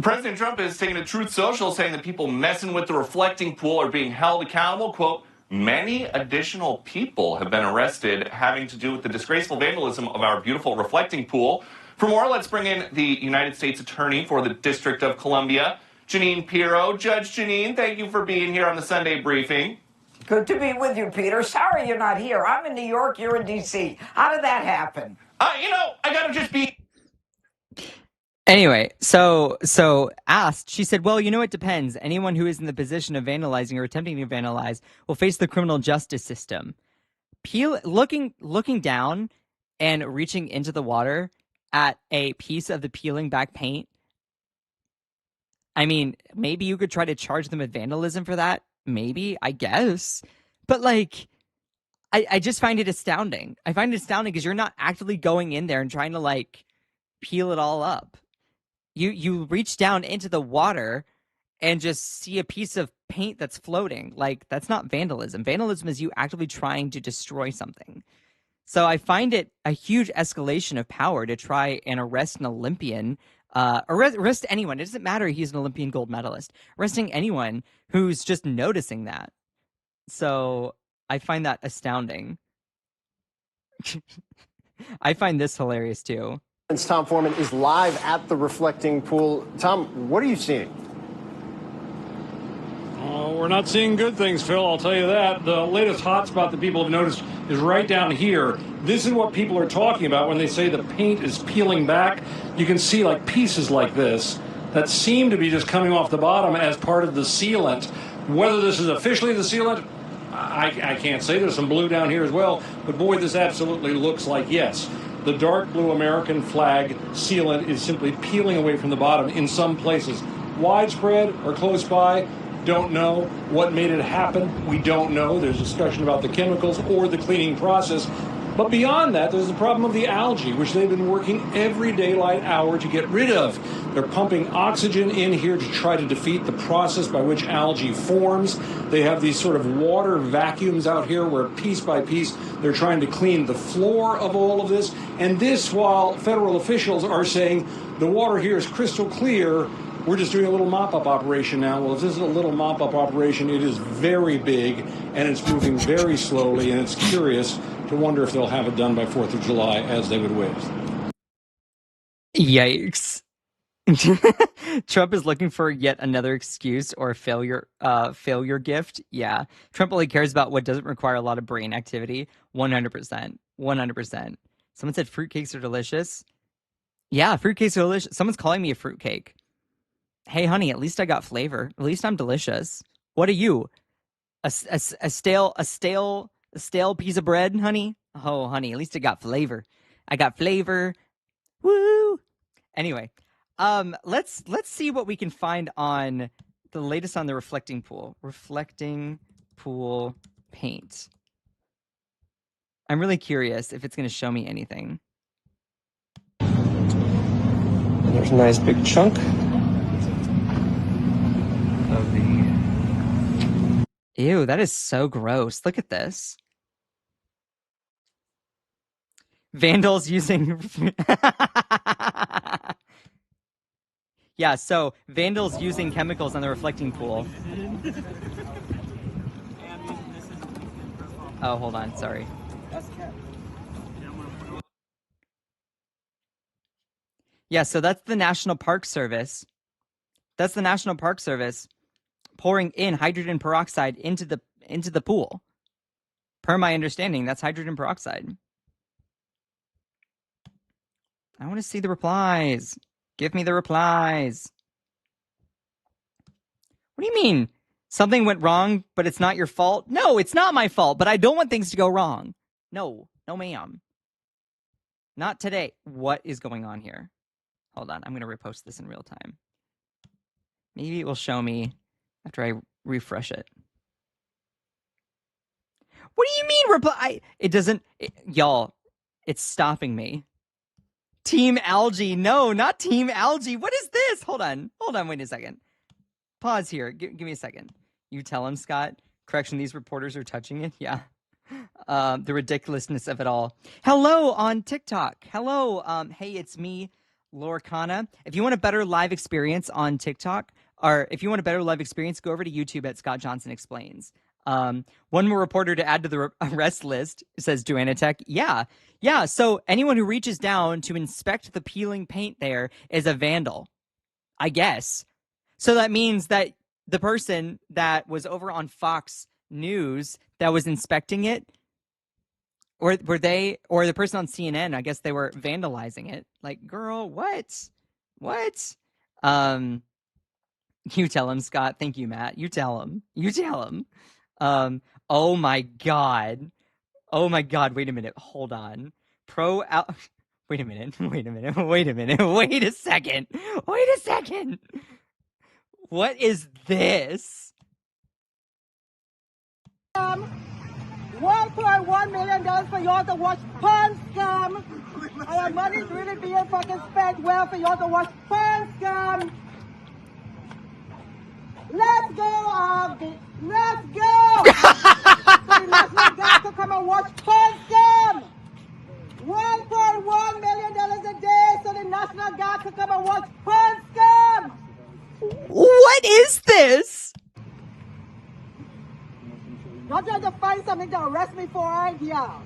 Speaker 5: President Trump is taking to Truth Social saying that people messing with the reflecting pool are being held accountable. Quote, many additional people have been arrested having to do with the disgraceful vandalism of our beautiful reflecting pool. For more, let's bring in the United States Attorney for the District of Columbia, Janine Pirro. Judge Janine, thank you for being here on the Sunday briefing.
Speaker 9: Good to be with you, Peter. Sorry you're not here. I'm in New York, you're in D.C. How did that happen?
Speaker 5: I gotta just be...
Speaker 1: Anyway, so asked, she said, well, it depends. Anyone who is in the position of vandalizing or attempting to vandalize will face the criminal justice system. Looking down and reaching into the water at a piece of the peeling back paint, I mean, maybe you could try to charge them with vandalism for that. Maybe, I guess. But, I just find it astounding. I find it astounding because you're not actively going in there and trying to, peel it all up. You reach down into the water and just see a piece of paint that's floating. That's not vandalism. Vandalism is you actively trying to destroy something. So I find it a huge escalation of power to try and arrest an Olympian, arrest anyone. It doesn't matter he's an Olympian gold medalist. Arresting anyone who's just noticing that. So I find that astounding. I find this hilarious too.
Speaker 10: Tom Foreman is live at the reflecting pool. Tom, what are you seeing?
Speaker 11: We're not seeing good things, Phil, I'll tell you that. The latest hotspot that people have noticed is right down here. This is what people are talking about when they say the paint is peeling back. You can see pieces like this that seem to be just coming off the bottom as part of the sealant. Whether this is officially the sealant, I can't say. There's some blue down here as well. But boy, this absolutely looks like, yes, the dark blue American flag sealant is simply peeling away from the bottom in some places. Widespread or close by, don't know. What made it happen, we don't know. There's discussion about the chemicals or the cleaning process. But beyond that, there's the problem of the algae, which they've been working every daylight hour to get rid of. They're pumping oxygen in here to try to defeat the process by which algae forms. They have these sort of water vacuums out here where piece by piece they're trying to clean the floor of all of this. And this while federal officials are saying the water here is crystal clear. We're just doing a little mop-up operation now. Well, if this is a little mop-up operation, it is very big, and it's moving very slowly, and it's curious to wonder if they'll have it done by 4th of July, as they would wish.
Speaker 1: Yikes. Trump is looking for yet another excuse or failure gift. Yeah. Trump only cares about what doesn't require a lot of brain activity. 100%. 100%. Someone said fruitcakes are delicious. Yeah, fruitcake's delicious. Someone's calling me a fruitcake. Hey, honey, at least I got flavor. At least I'm delicious. What are you? A stale piece of bread, honey? Oh, honey, at least it got flavor. I got flavor. Woo! Anyway, let's see what we can find on the latest on the reflecting pool. Reflecting pool paint. I'm really curious if it's going to show me anything.
Speaker 12: There's a nice big chunk of the.
Speaker 1: Ew, that is so gross. Look at this. Vandals using. Yeah, so vandals using chemicals on the reflecting pool. Oh, hold on. Sorry. Yeah, so that's the National Park Service. That's the National Park Service pouring in hydrogen peroxide into the pool. Per my understanding, that's hydrogen peroxide. I want to see the replies. Give me the replies. What do you mean? Something went wrong, but it's not your fault? No, it's not my fault, but I don't want things to go wrong. No, ma'am. Not today. What is going on here? Hold on. I'm going to repost this in real time. Maybe it will show me after I refresh it. What do you mean reply? It doesn't. Y'all, it's stopping me. Team Algae. No, not Team Algae. What is this? Hold on. Wait a second. Pause here. Give me a second. You tell him, Scott. Correction, these reporters are touching it. Yeah. The ridiculousness of it all. Hello on TikTok. Hello. Hey, it's me, Lorcana. If you want a better live experience on TikTok, or if you want a better live experience, go over to YouTube at Scott Johnson Explains. One more reporter to add to the arrest list, says Joanna Tech. Yeah. So anyone who reaches down to inspect the peeling paint there is a vandal, I guess. So that means that the person that was over on Fox News that was inspecting it, or the person on CNN, I guess they were vandalizing it. Like, girl, what? You tell him, Scott. Thank you, Matt. You tell him. Oh my God. Wait a minute. Hold on. Wait a minute. Wait a second. What is this?
Speaker 13: $1.1 million for y'all to watch porn scam. Our money's really being fucking spent well for y'all to watch porn scam. Let's go, Arby. Let's go. So the National Guard to come and watch porn scam. $1.1 million a day so the National Guard to come and watch porn scam.
Speaker 1: What is this?
Speaker 13: Y'all trying to find something to arrest me for, aren't y'all?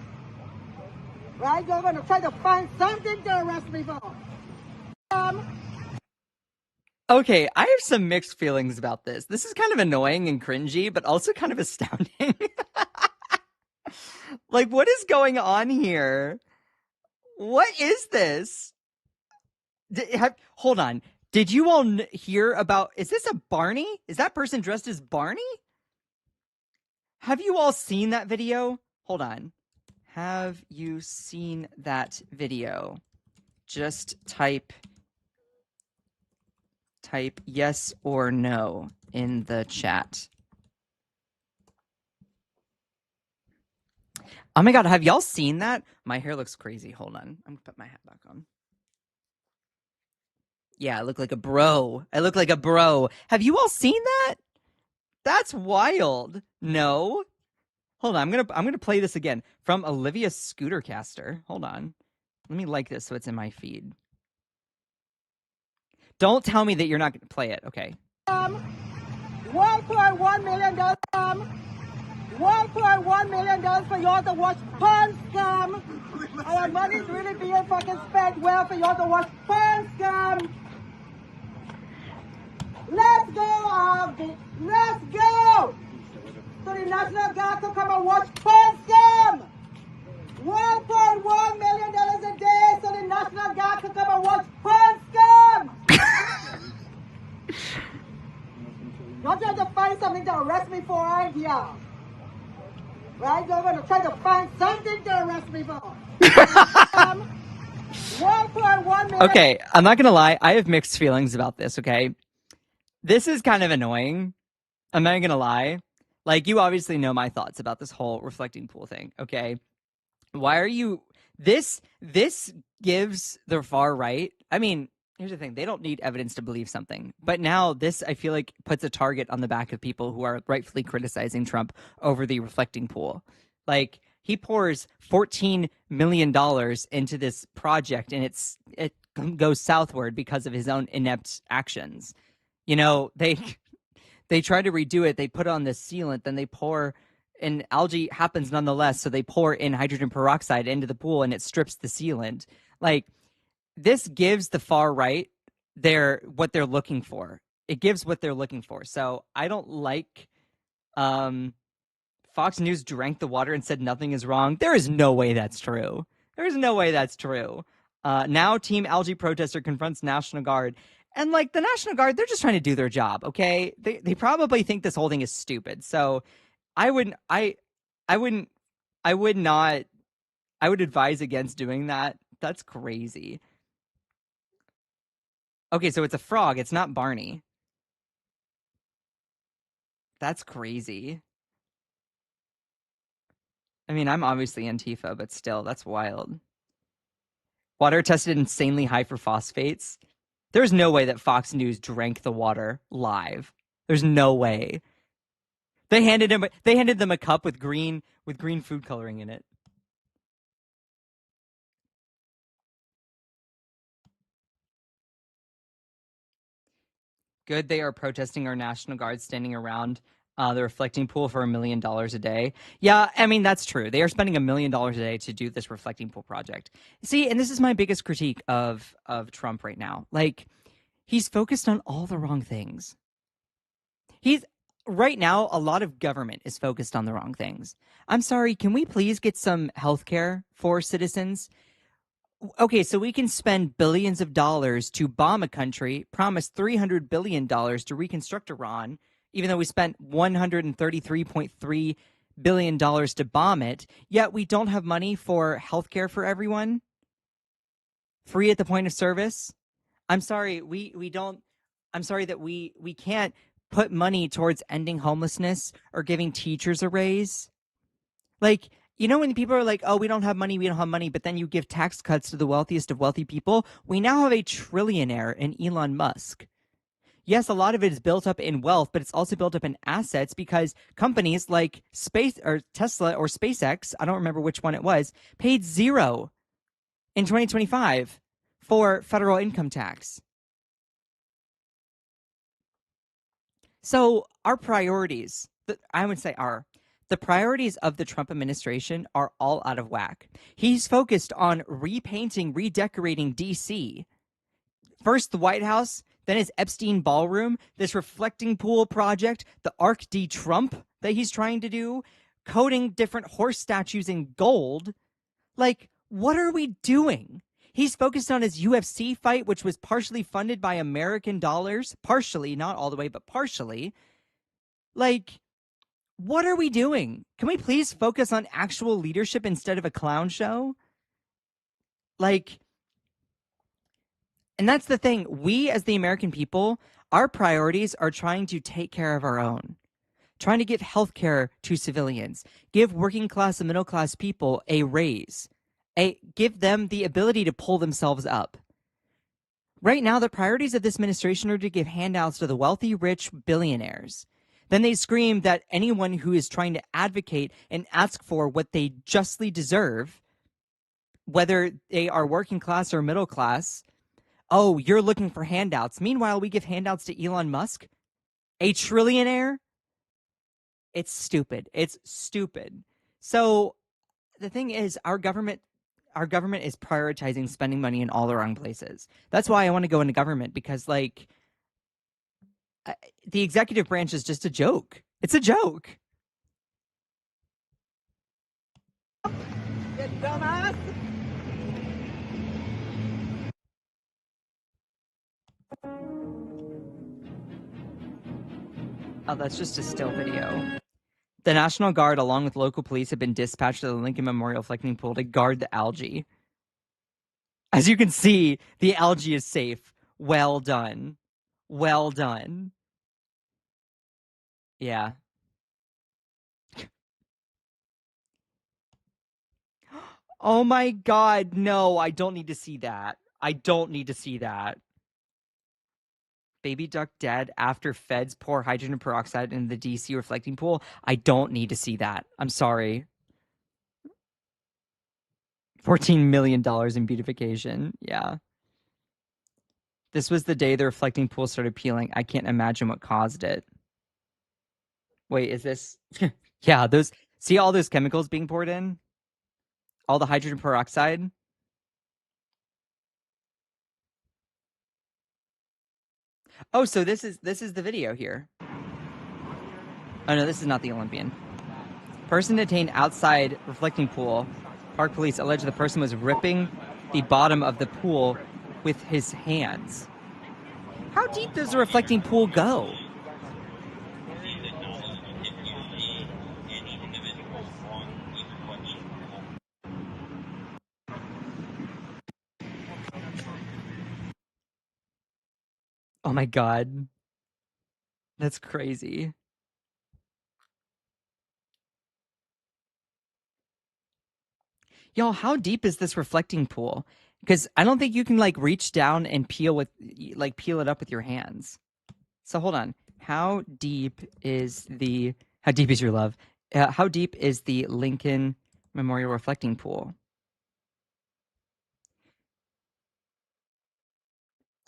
Speaker 13: Right? You're going to try to find something to arrest me for.
Speaker 1: Okay, I have some mixed feelings about this. This is kind of annoying and cringy, but also kind of astounding. Like, what is going on here? What is this? Hold on. Did you all hear about... Is this a Barney? Is that person dressed as Barney? Have you all seen that video? Hold on. Have you seen that video? Just type yes or no in the chat. Oh my God, have y'all seen that? My hair looks crazy. Hold on. I'm gonna put my hat back on. Yeah, I look like a bro. Have you all seen that? That's wild. No. Hold on. I'm gonna play this again from Olivia Scootercaster. Hold on. Let me like this so it's in my feed. Don't tell me that you're not gonna play it. Okay.
Speaker 13: $1.1 million. $1.1 million for y'all to watch porn scam. Our money's really being fucking spent well for y'all to watch porn scam. Let's go, Arby. Let's go. So the National Guard to come and watch porn scam. $1.1 million a day so the National Guard to come and watch Not trying to find something to arrest me for right here. Right? You're going to try to find something to arrest me for. 1.1 million.
Speaker 1: Okay, I'm not gonna lie. I have mixed feelings about this, okay? This is kind of annoying. I'm not gonna lie. Like, you obviously know my thoughts about this whole reflecting pool thing, okay? Why are you this gives the far right. I mean, here's the thing, they don't need evidence to believe something. But now this, I feel like, puts a target on the back of people who are rightfully criticizing Trump over the reflecting pool. Like, he pours $14 million into this project and it goes southward because of his own inept actions. You know, they try to redo it, they put on this sealant, then they pour, and algae happens nonetheless, so they pour in hydrogen peroxide into the pool and it strips the sealant. Like, this gives the far right what they're looking for. It gives what they're looking for. So I don't like Fox News drank the water and said nothing is wrong. There is no way that's true. There's no way that's true. Now Team Algae protester confronts National Guard. And, like, the National Guard, they're just trying to do their job, okay? They probably think this whole thing is stupid. So I would advise against doing that. That's crazy. Okay, so it's a frog. It's not Barney. That's crazy. I mean, I'm obviously Antifa, but still, that's wild. Water tested insanely high for phosphates. There's no way that Fox News drank the water live. There's no way. They handed them a cup with green food coloring in it. Good, they are protesting our National Guard standing around the reflecting pool for $1 million a day. Yeah, I mean, that's true. They are spending $1 million a day to do this reflecting pool project. See, and this is my biggest critique of Trump right now. Like, he's focused on all the wrong things. Right now, a lot of government is focused on the wrong things. I'm sorry, can we please get some health care for citizens? Okay, so we can spend billions of dollars to bomb a country, promise $300 billion to reconstruct Iran, even though we spent $133.3 billion to bomb it, yet we don't have money for healthcare for everyone? Free at the point of service? I'm sorry, I'm sorry that we can't put money towards ending homelessness or giving teachers a raise. Like, you know, when people are like, oh, we don't have money, but then you give tax cuts to the wealthiest of wealthy people, we now have a trillionaire in Elon Musk. Yes, a lot of it is built up in wealth, but it's also built up in assets because companies like Tesla or SpaceX, I don't remember which one it was, paid $0 in 2025 for federal income tax. So our priorities, I would say the priorities of the Trump administration are all out of whack. He's focused on repainting, redecorating D.C. First, the White House, then his Epstein ballroom, this reflecting pool project, the Arc de Trump that he's trying to do, coating different horse statues in gold. Like, what are we doing? He's focused on his UFC fight, which was partially funded by American dollars. Partially, not all the way, but partially. Like, what are we doing? Can we please focus on actual leadership instead of a clown show? Like, and that's the thing. We, as the American people, our priorities are trying to take care of our own, trying to give health care to civilians, give working class and middle class people a raise, give them the ability to pull themselves up. Right now, the priorities of this administration are to give handouts to the wealthy, rich billionaires. Then they scream that anyone who is trying to advocate and ask for what they justly deserve, whether they are working class or middle class, oh, you're looking for handouts. Meanwhile, we give handouts to Elon Musk, a trillionaire. It's stupid. It's stupid. So the thing is, our government is prioritizing spending money in all the wrong places. That's why I want to go into government, because, like, the executive branch is just a joke. It's a joke.
Speaker 13: You dumbass.
Speaker 1: Oh, that's just a still video. The National Guard, along with local police, have been dispatched to the Lincoln Memorial reflecting pool to guard the algae. As you can see, the algae is safe. Well done. Well done. Yeah. Oh my god, no, I don't need to see that. I don't need to see that. Baby duck dead after feds pour hydrogen peroxide in the DC reflecting pool. I don't need to see that. I'm sorry. $14 million in beautification. Yeah. This was the day the reflecting pool started peeling. I can't imagine what caused it. Wait, is this? Yeah, those. See all those chemicals being poured in? All the hydrogen peroxide? Oh, so this is the video here. Oh no, this is not the Olympian. Person detained outside reflecting pool. Park police allege the person was ripping the bottom of the pool with his hands. How deep does the reflecting pool go? Oh my god. That's crazy. Y'all, how deep is this reflecting pool? Because I don't think you can like reach down and peel it up with your hands. So hold on. How deep is your love? How deep is the Lincoln Memorial reflecting pool?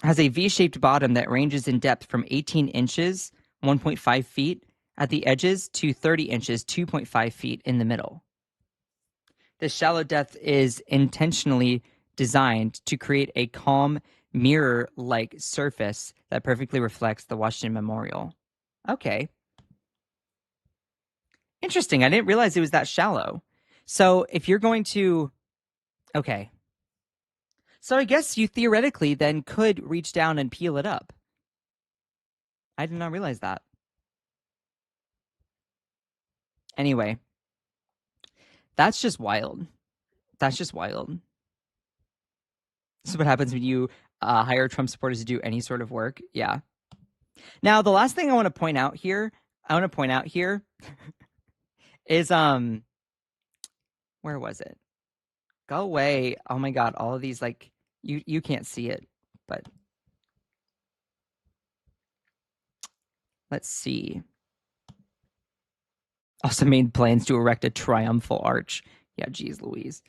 Speaker 1: Has a V-shaped bottom that ranges in depth from 18 inches, 1.5 feet at the edges to 30 inches, 2.5 feet in the middle. This shallow depth is intentionally designed to create a calm, mirror-like surface that perfectly reflects the Washington Memorial. Okay. Interesting. I didn't realize it was that shallow. So if you're going to... Okay. So I guess you theoretically then could reach down and peel it up. I did not realize that. Anyway. That's just wild. That's just wild. This is what happens when you hire Trump supporters to do any sort of work. Yeah. Now, the last thing I want to point out here is where was it? Go away. Oh my god, all of these like you can't see it, but let's see. Also made plans to erect a triumphal arch. Yeah, geez Louise.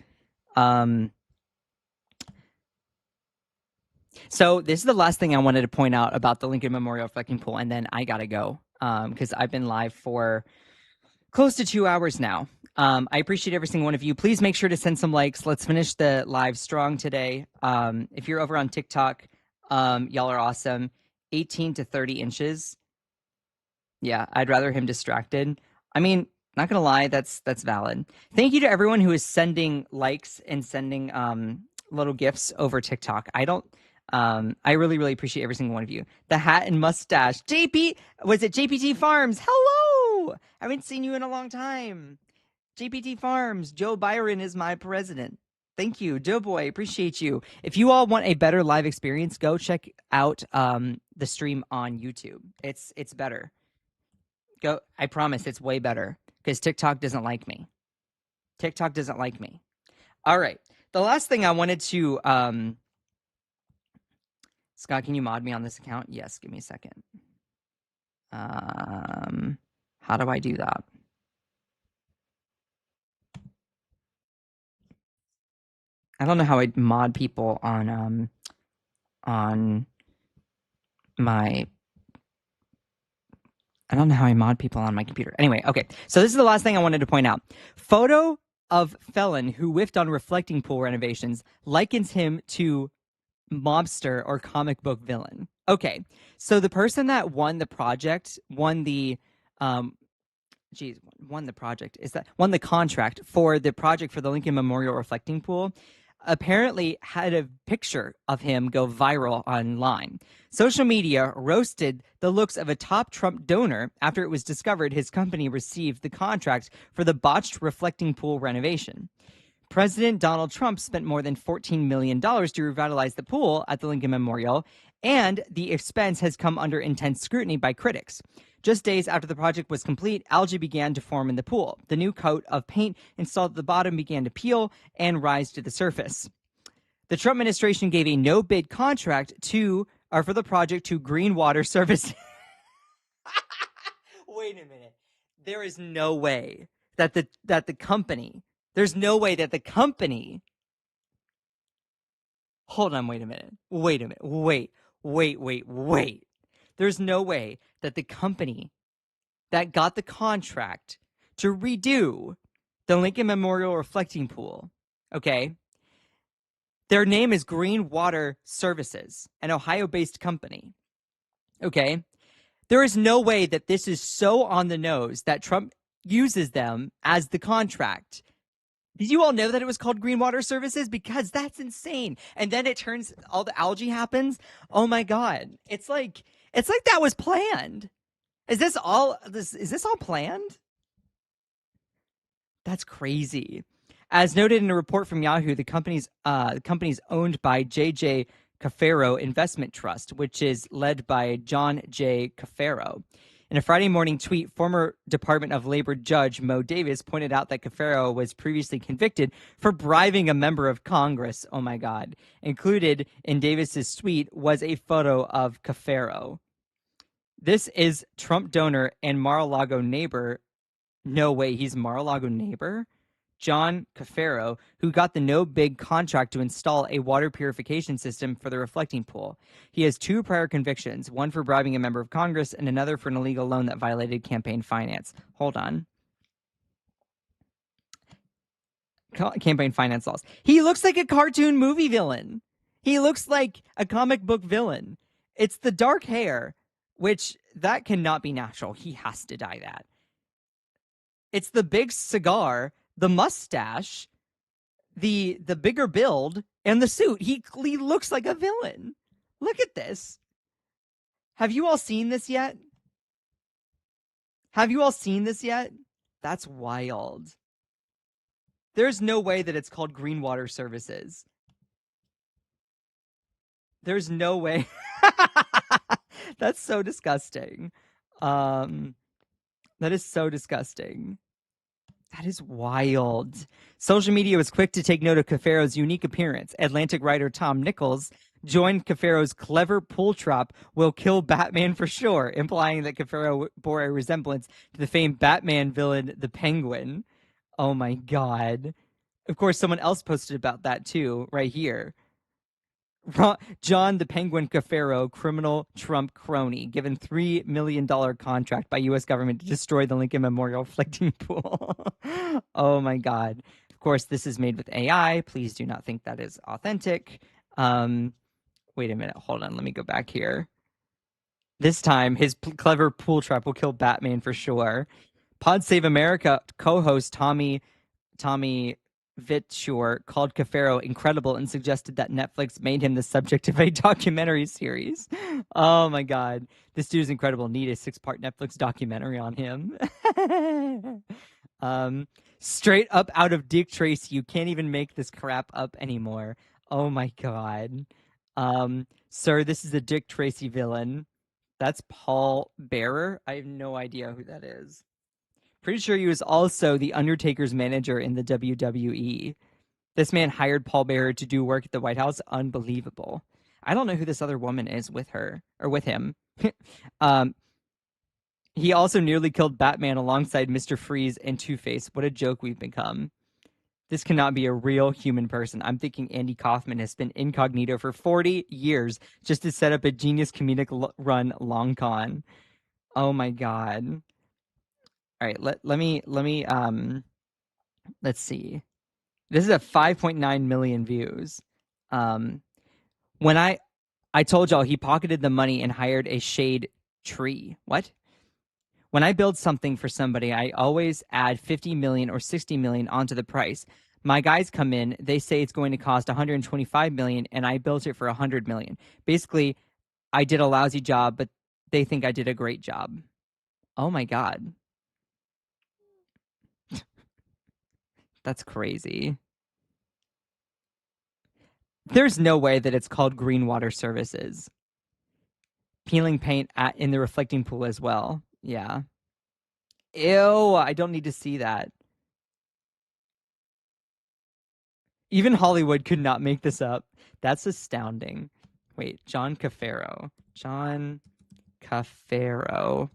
Speaker 1: So this is the last thing I wanted to point out about the Lincoln Memorial reflecting pool, and then I gotta go because I've been live for close to 2 hours now. I appreciate every single one of you. Please make sure to send some likes. Let's finish the live strong today. If you're over on TikTok, y'all are awesome. 18 to 30 inches. Yeah, I'd rather him distracted. I mean, not gonna lie, that's valid. Thank you to everyone who is sending likes and sending little gifts over TikTok. I really, really appreciate every single one of you. The hat and mustache. Was it JPT Farms? Hello! I haven't seen you in a long time. JPT Farms. Joe Byron is my president. Thank you, Joe Boy. Appreciate you. If you all want a better live experience, go check out the stream on YouTube. It's better. Go. I promise it's way better because TikTok doesn't like me. TikTok doesn't like me. All right. The last thing I wanted to Scott, can you mod me on this account? Yes, give me a second. How do I do that? I don't know how I mod people on my... I don't know how I mod people on my computer. Anyway, okay. So this is the last thing I wanted to point out. Photo of felon who whiffed on reflecting pool renovations likens him to mobster or comic book villain. Okay. So the person that won the project, won the contract for the project for the Lincoln Memorial reflecting pool. apparently had a picture of him go viral online. Social media roasted the looks of a top Trump donor after it was discovered his company received the contract for the botched reflecting pool renovation. President Donald Trump spent more than $14 million to revitalize the pool at the Lincoln Memorial, and the expense has come under intense scrutiny by critics. Just days after the project was complete, algae began to form in the pool. The new coat of paint installed at the bottom began to peel and rise to the surface. The Trump administration gave a no-bid contract for the project to Green Water Services. Wait a minute. There is no way that the company. There's no way that the company. Hold on, wait a minute. Wait a minute. Wait. There's no way that the company that got the contract to redo the Lincoln Memorial Reflecting Pool, okay? Their name is Green Water Services, an Ohio-based company, okay? There is no way that this is so on the nose that Trump uses them as the contract. Did you all know that it was called Green Water Services? Because that's insane. And then it turns, all the algae happens. Oh my God. It's like that was planned. Is this all planned? That's crazy. As noted in a report from Yahoo, the company's owned by J.J. Cafaro Investment Trust, which is led by John J. Cafaro. In a Friday morning tweet, former Department of Labor Judge Mo Davis pointed out that Cafaro was previously convicted for bribing a member of Congress. Oh my God. Included in Davis's tweet was a photo of Cafaro. This is Trump donor and Mar-a-Lago neighbor. No way, he's Mar-a-Lago neighbor? John Cafaro, who got the no-bid contract to install a water purification system for the reflecting pool. He has 2 prior convictions, one for bribing a member of Congress and another for an illegal loan that violated campaign finance. Hold on. Campaign finance laws. He looks like a cartoon movie villain. He looks like a comic book villain. It's the dark hair, which that cannot be natural. He has to dye that. It's the big cigar, the mustache, the bigger build, and the suit. He looks like a villain. Look at this. Have you all seen this yet? That's wild. There's no way that it's called Green Water Services. There's no way. That's so disgusting. That is so disgusting. That is wild. Social media was quick to take note of Cafaro's unique appearance. Atlantic writer Tom Nichols joined Cafaro's clever pool trap will kill Batman for sure, implying that Cafaro bore a resemblance to the famed Batman villain, the Penguin. Oh my God. Of course, someone else posted about that too, right here. John the Penguin Cafaro, criminal Trump crony, given $3 million contract by U.S. government to destroy the Lincoln Memorial reflecting pool. Oh my God. Of course, this is made with AI. Please do not think that is authentic. Wait a minute. Hold on. Let me go back here. This time, his clever pool trap will kill Batman for sure. Pod Save America co-host Tommy Vitsure called Cafaro incredible and suggested that Netflix made him the subject of a documentary series. Oh my God. This dude is incredible. Need a 6-part Netflix documentary on him. Straight up out of Dick Tracy. You can't even make this crap up anymore. Oh my God. Sir, this is a Dick Tracy villain. That's Paul Bearer. I have no idea who that is. Pretty sure he was also the Undertaker's manager in the WWE. This man hired Paul Bearer to do work at the White House. Unbelievable. I don't know who this other woman is with her or with him. He also nearly killed Batman alongside Mr. Freeze and Two-Face. What a joke we've become. This cannot be a real human person. I'm thinking Andy Kaufman has been incognito for 40 years just to set up a genius comedic run long con. Oh my God. All right, let's see. This is a 5.9 million views. When I told y'all he pocketed the money and hired a shade tree. What? When I build something for somebody, I always add 50 million or 60 million onto the price. My guys come in, they say it's going to cost 125 million, and I built it for 100 million. Basically, I did a lousy job, but they think I did a great job. Oh my God. That's crazy. There's no way that it's called Green Water Services. Peeling paint in the reflecting pool as well. Yeah. Ew, I don't need to see that. Even Hollywood could not make this up. That's astounding. Wait, John Cafaro. John Cafaro.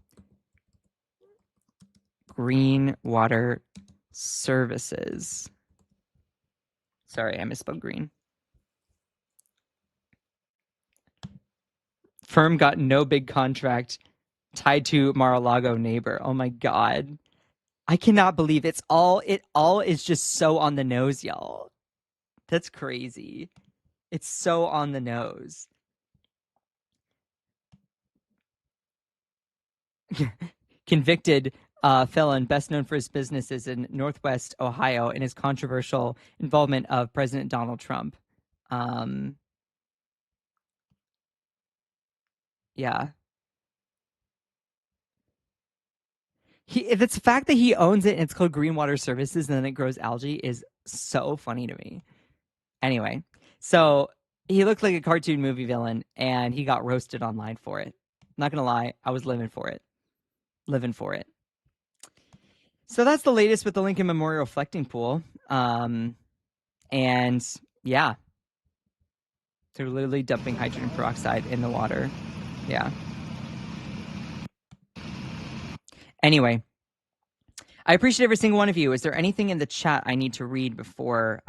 Speaker 1: Green Water Services. Sorry, I misspelled green. Firm got no big contract tied to Mar-a-Lago neighbor. Oh my God. I cannot believe it all is just so on the nose, y'all. That's crazy. It's so on the nose. Convicted felon, best known for his businesses in Northwest Ohio and his controversial involvement of President Donald Trump. Yeah. It's the fact that he owns it and it's called Green Water Services and then it grows algae is so funny to me. Anyway, so he looked like a cartoon movie villain and he got roasted online for it. Not gonna lie, I was living for it. Living for it. So that's the latest with the Lincoln Memorial reflecting pool. And yeah, they're literally dumping hydrogen peroxide in the water. Yeah. Anyway, I appreciate every single one of you. Is there anything in the chat I need to read before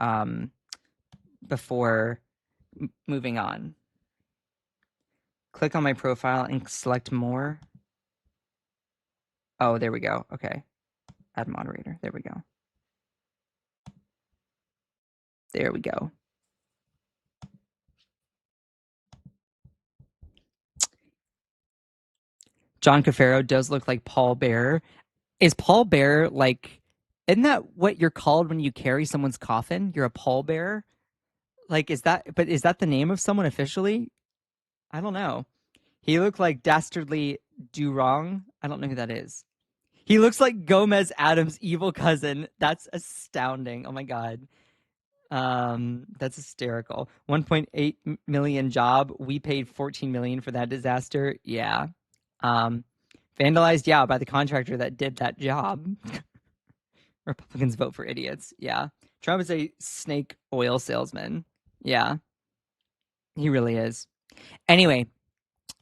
Speaker 1: moving on? Click on my profile and select more. Oh, there we go. Okay. Add moderator. There we go. There we go. John Cafaro does look like Paul Bearer. Is Paul Bearer like, isn't that what you're called when you carry someone's coffin? You're a pallbearer? Like, is that the name of someone officially? I don't know. He looked like Dastardly Durong. I don't know who that is. He looks like Gomez Adams' evil cousin. That's astounding. Oh my God. That's hysterical. 1.8 million job. We paid 14 million for that disaster. Yeah. Vandalized, yeah, by the contractor that did that job. Republicans vote for idiots. Yeah. Trump is a snake oil salesman. Yeah. He really is. Anyway,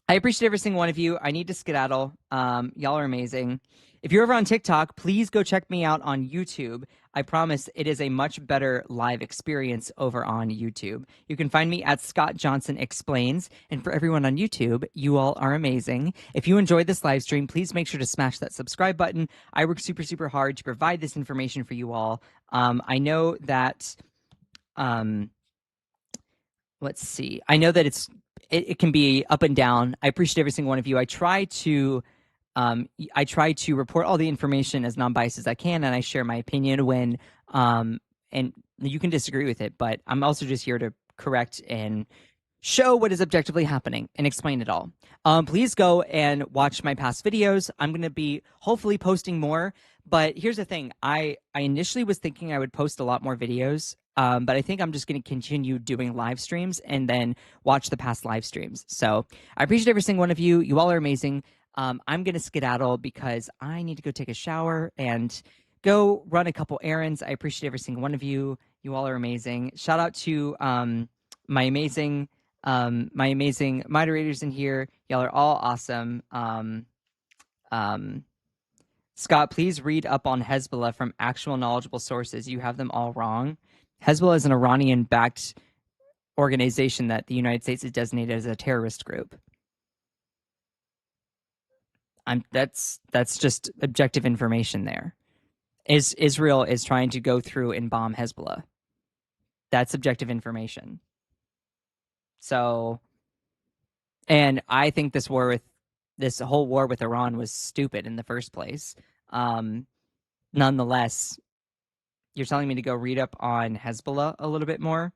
Speaker 1: I appreciate every single one of you. I need to skedaddle. Y'all are amazing. If you're ever on TikTok, please go check me out on YouTube. I promise it is a much better live experience over on YouTube. You can find me at Scott Johnson Explains. And for everyone on YouTube, you all are amazing. If you enjoyed this live stream, please make sure to smash that subscribe button. I work super, super hard to provide this information for you all. I know that, let's see. I know that it can be up and down. I appreciate every single one of you. I try to report all the information as non-biased as I can, and I share my opinion when and you can disagree with it, but I'm also just here to correct and show what is objectively happening and explain it all. Please go and watch my past videos. I'm going to be hopefully posting more, but here's the thing. I initially was thinking I would post a lot more videos, but I think I'm just going to continue doing live streams and then watch the past live streams. So I appreciate every single one of you. You all are amazing. I'm going to skedaddle because I need to go take a shower and go run a couple errands. I appreciate every single one of you. You all are amazing. Shout out to my amazing moderators in here. Y'all are all awesome. Scott, please read up on Hezbollah from actual knowledgeable sources. You have them all wrong. Hezbollah is an Iranian-backed organization that the United States has designated as a terrorist group. That's just objective information there. Israel is trying to go through and bomb Hezbollah. That's objective information. So, and I think this whole war with Iran was stupid in the first place. Nonetheless, You're telling me to go read up on Hezbollah a little bit more?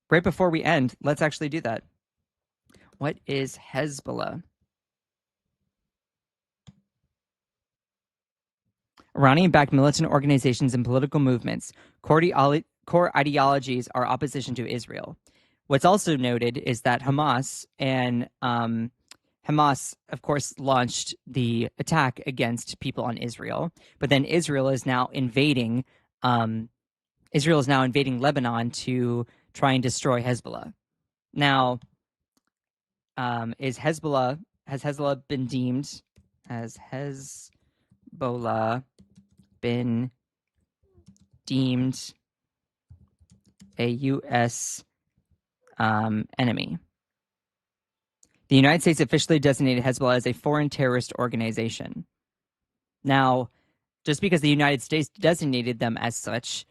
Speaker 1: Right before we end, let's actually do that. What is Hezbollah? Iranian-backed militant organizations and political movements. Core ideologies are opposition to Israel. What's also noted is that Hamas, of course, launched the attack against people on Israel, but then Israel is now invading Lebanon to try and destroy Hezbollah. Now, has Hezbollah been deemed a U.S. Enemy? The United States officially designated Hezbollah as a foreign terrorist organization. Now, just because the United States designated them as such,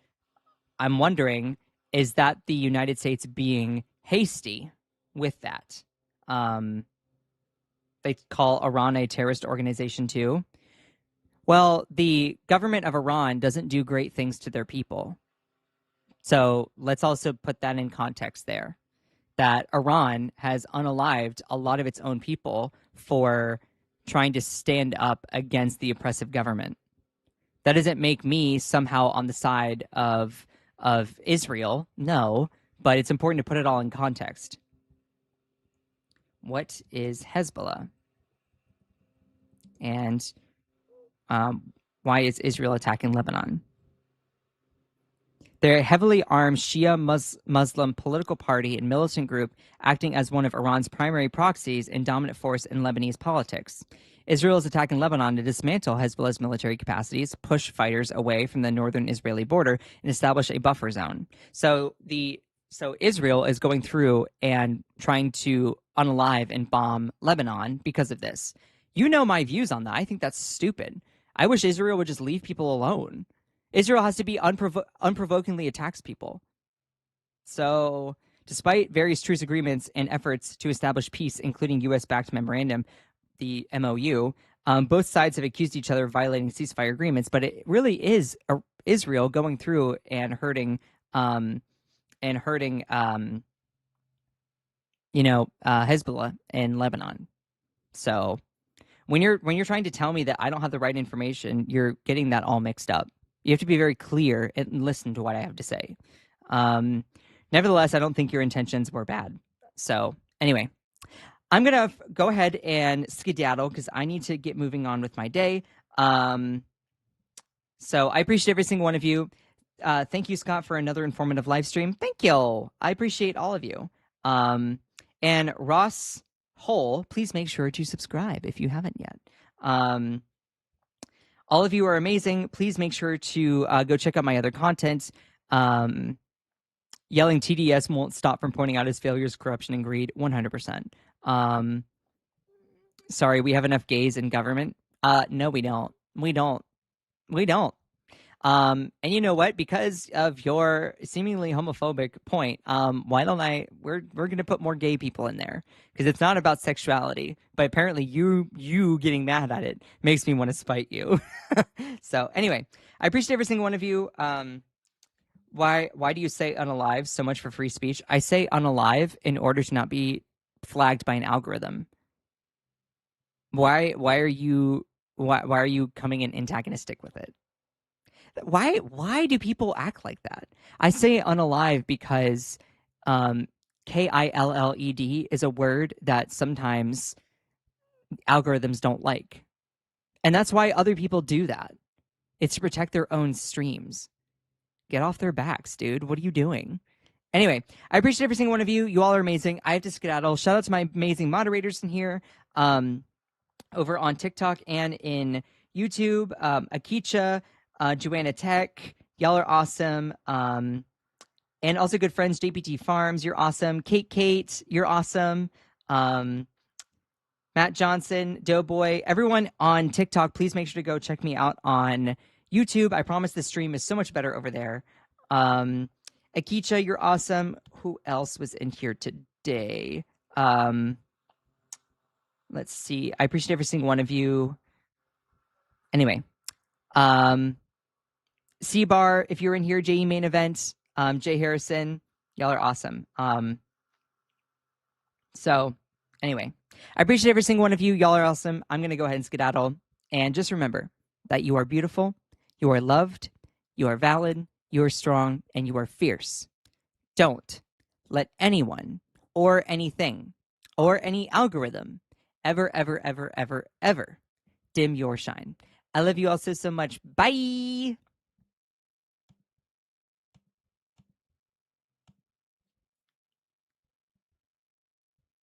Speaker 1: I'm wondering, is that the United States being hasty with that? They call Iran a terrorist organization too. Well, the government of Iran doesn't do great things to their people. So let's also put that in context there, that Iran has unalived a lot of its own people for trying to stand up against the oppressive government. That doesn't make me somehow on the side of Israel, no, but it's important to put it all in context. What is Hezbollah? And why is Israel attacking Lebanon? They're a heavily armed Shia Muslim political party and militant group acting as one of Iran's primary proxies and dominant force in Lebanese politics. Israel is attacking Lebanon to dismantle Hezbollah's military capacities, push fighters away from the northern Israeli border, and establish a buffer zone. So Israel is going through and trying to unalive and bomb Lebanon because of this. You know my views on that. I think that's stupid. I wish Israel would just leave people alone. Israel has to be unprovokingly attacks people. So, despite various truce agreements and efforts to establish peace, including U.S.-backed memorandum, the MOU, both sides have accused each other of violating ceasefire agreements. But it really is Israel going through and hurting Hezbollah in Lebanon. So, when you're trying to tell me that I don't have the right information, you're getting that all mixed up. You have to be very clear and listen to what I have to say. Nevertheless, I don't think your intentions were bad. So anyway, I'm going to go ahead and skedaddle because I need to get moving on with my day. So I appreciate every single one of you. Thank you, Scott, for another informative live stream. Thank you. I appreciate all of you. And Ross Hole, please make sure to subscribe if you haven't yet. All of you are amazing. Please make sure to go check out my other content. Yelling TDS won't stop from pointing out his failures, corruption, and greed. 100%. Sorry, we have enough gays in government. No, we don't. We don't. And you know what? Because of your seemingly homophobic point, why don't we're going to put more gay people in there because it's not about sexuality, but apparently you getting mad at it makes me want to spite you. So anyway, I appreciate every single one of you. Why do you say unalive so much for free speech? I say unalive in order to not be flagged by an algorithm. Why are you coming in antagonistic with it? Why do people act like that? I say unalive because KILLED is a word that sometimes algorithms don't like. And that's why other people do that. It's to protect their own streams. Get off their backs, dude. What are you doing? Anyway, I appreciate every single one of you. You all are amazing. I have to skedaddle. Shout out to my amazing moderators in here, over on TikTok and in YouTube. Akicha, Joanna Tech, y'all are awesome. And also good friends, JPT Farms, you're awesome. Kate, you're awesome. Matt Johnson, Doughboy, everyone on TikTok, please make sure to go check me out on YouTube. I promise the stream is so much better over there. Akicha, you're awesome. Who else was in here today? Let's see. I appreciate every single one of you. Anyway, C-Bar, if you're in here, JE Main Event, Jay Harrison, y'all are awesome. So, anyway, I appreciate every single one of you. Y'all are awesome. I'm going to go ahead and skedaddle. And just remember that you are beautiful, you are loved, you are valid, you are strong, and you are fierce. Don't let anyone or anything or any algorithm ever, ever, ever, ever, ever dim your shine. I love you all so much. Bye.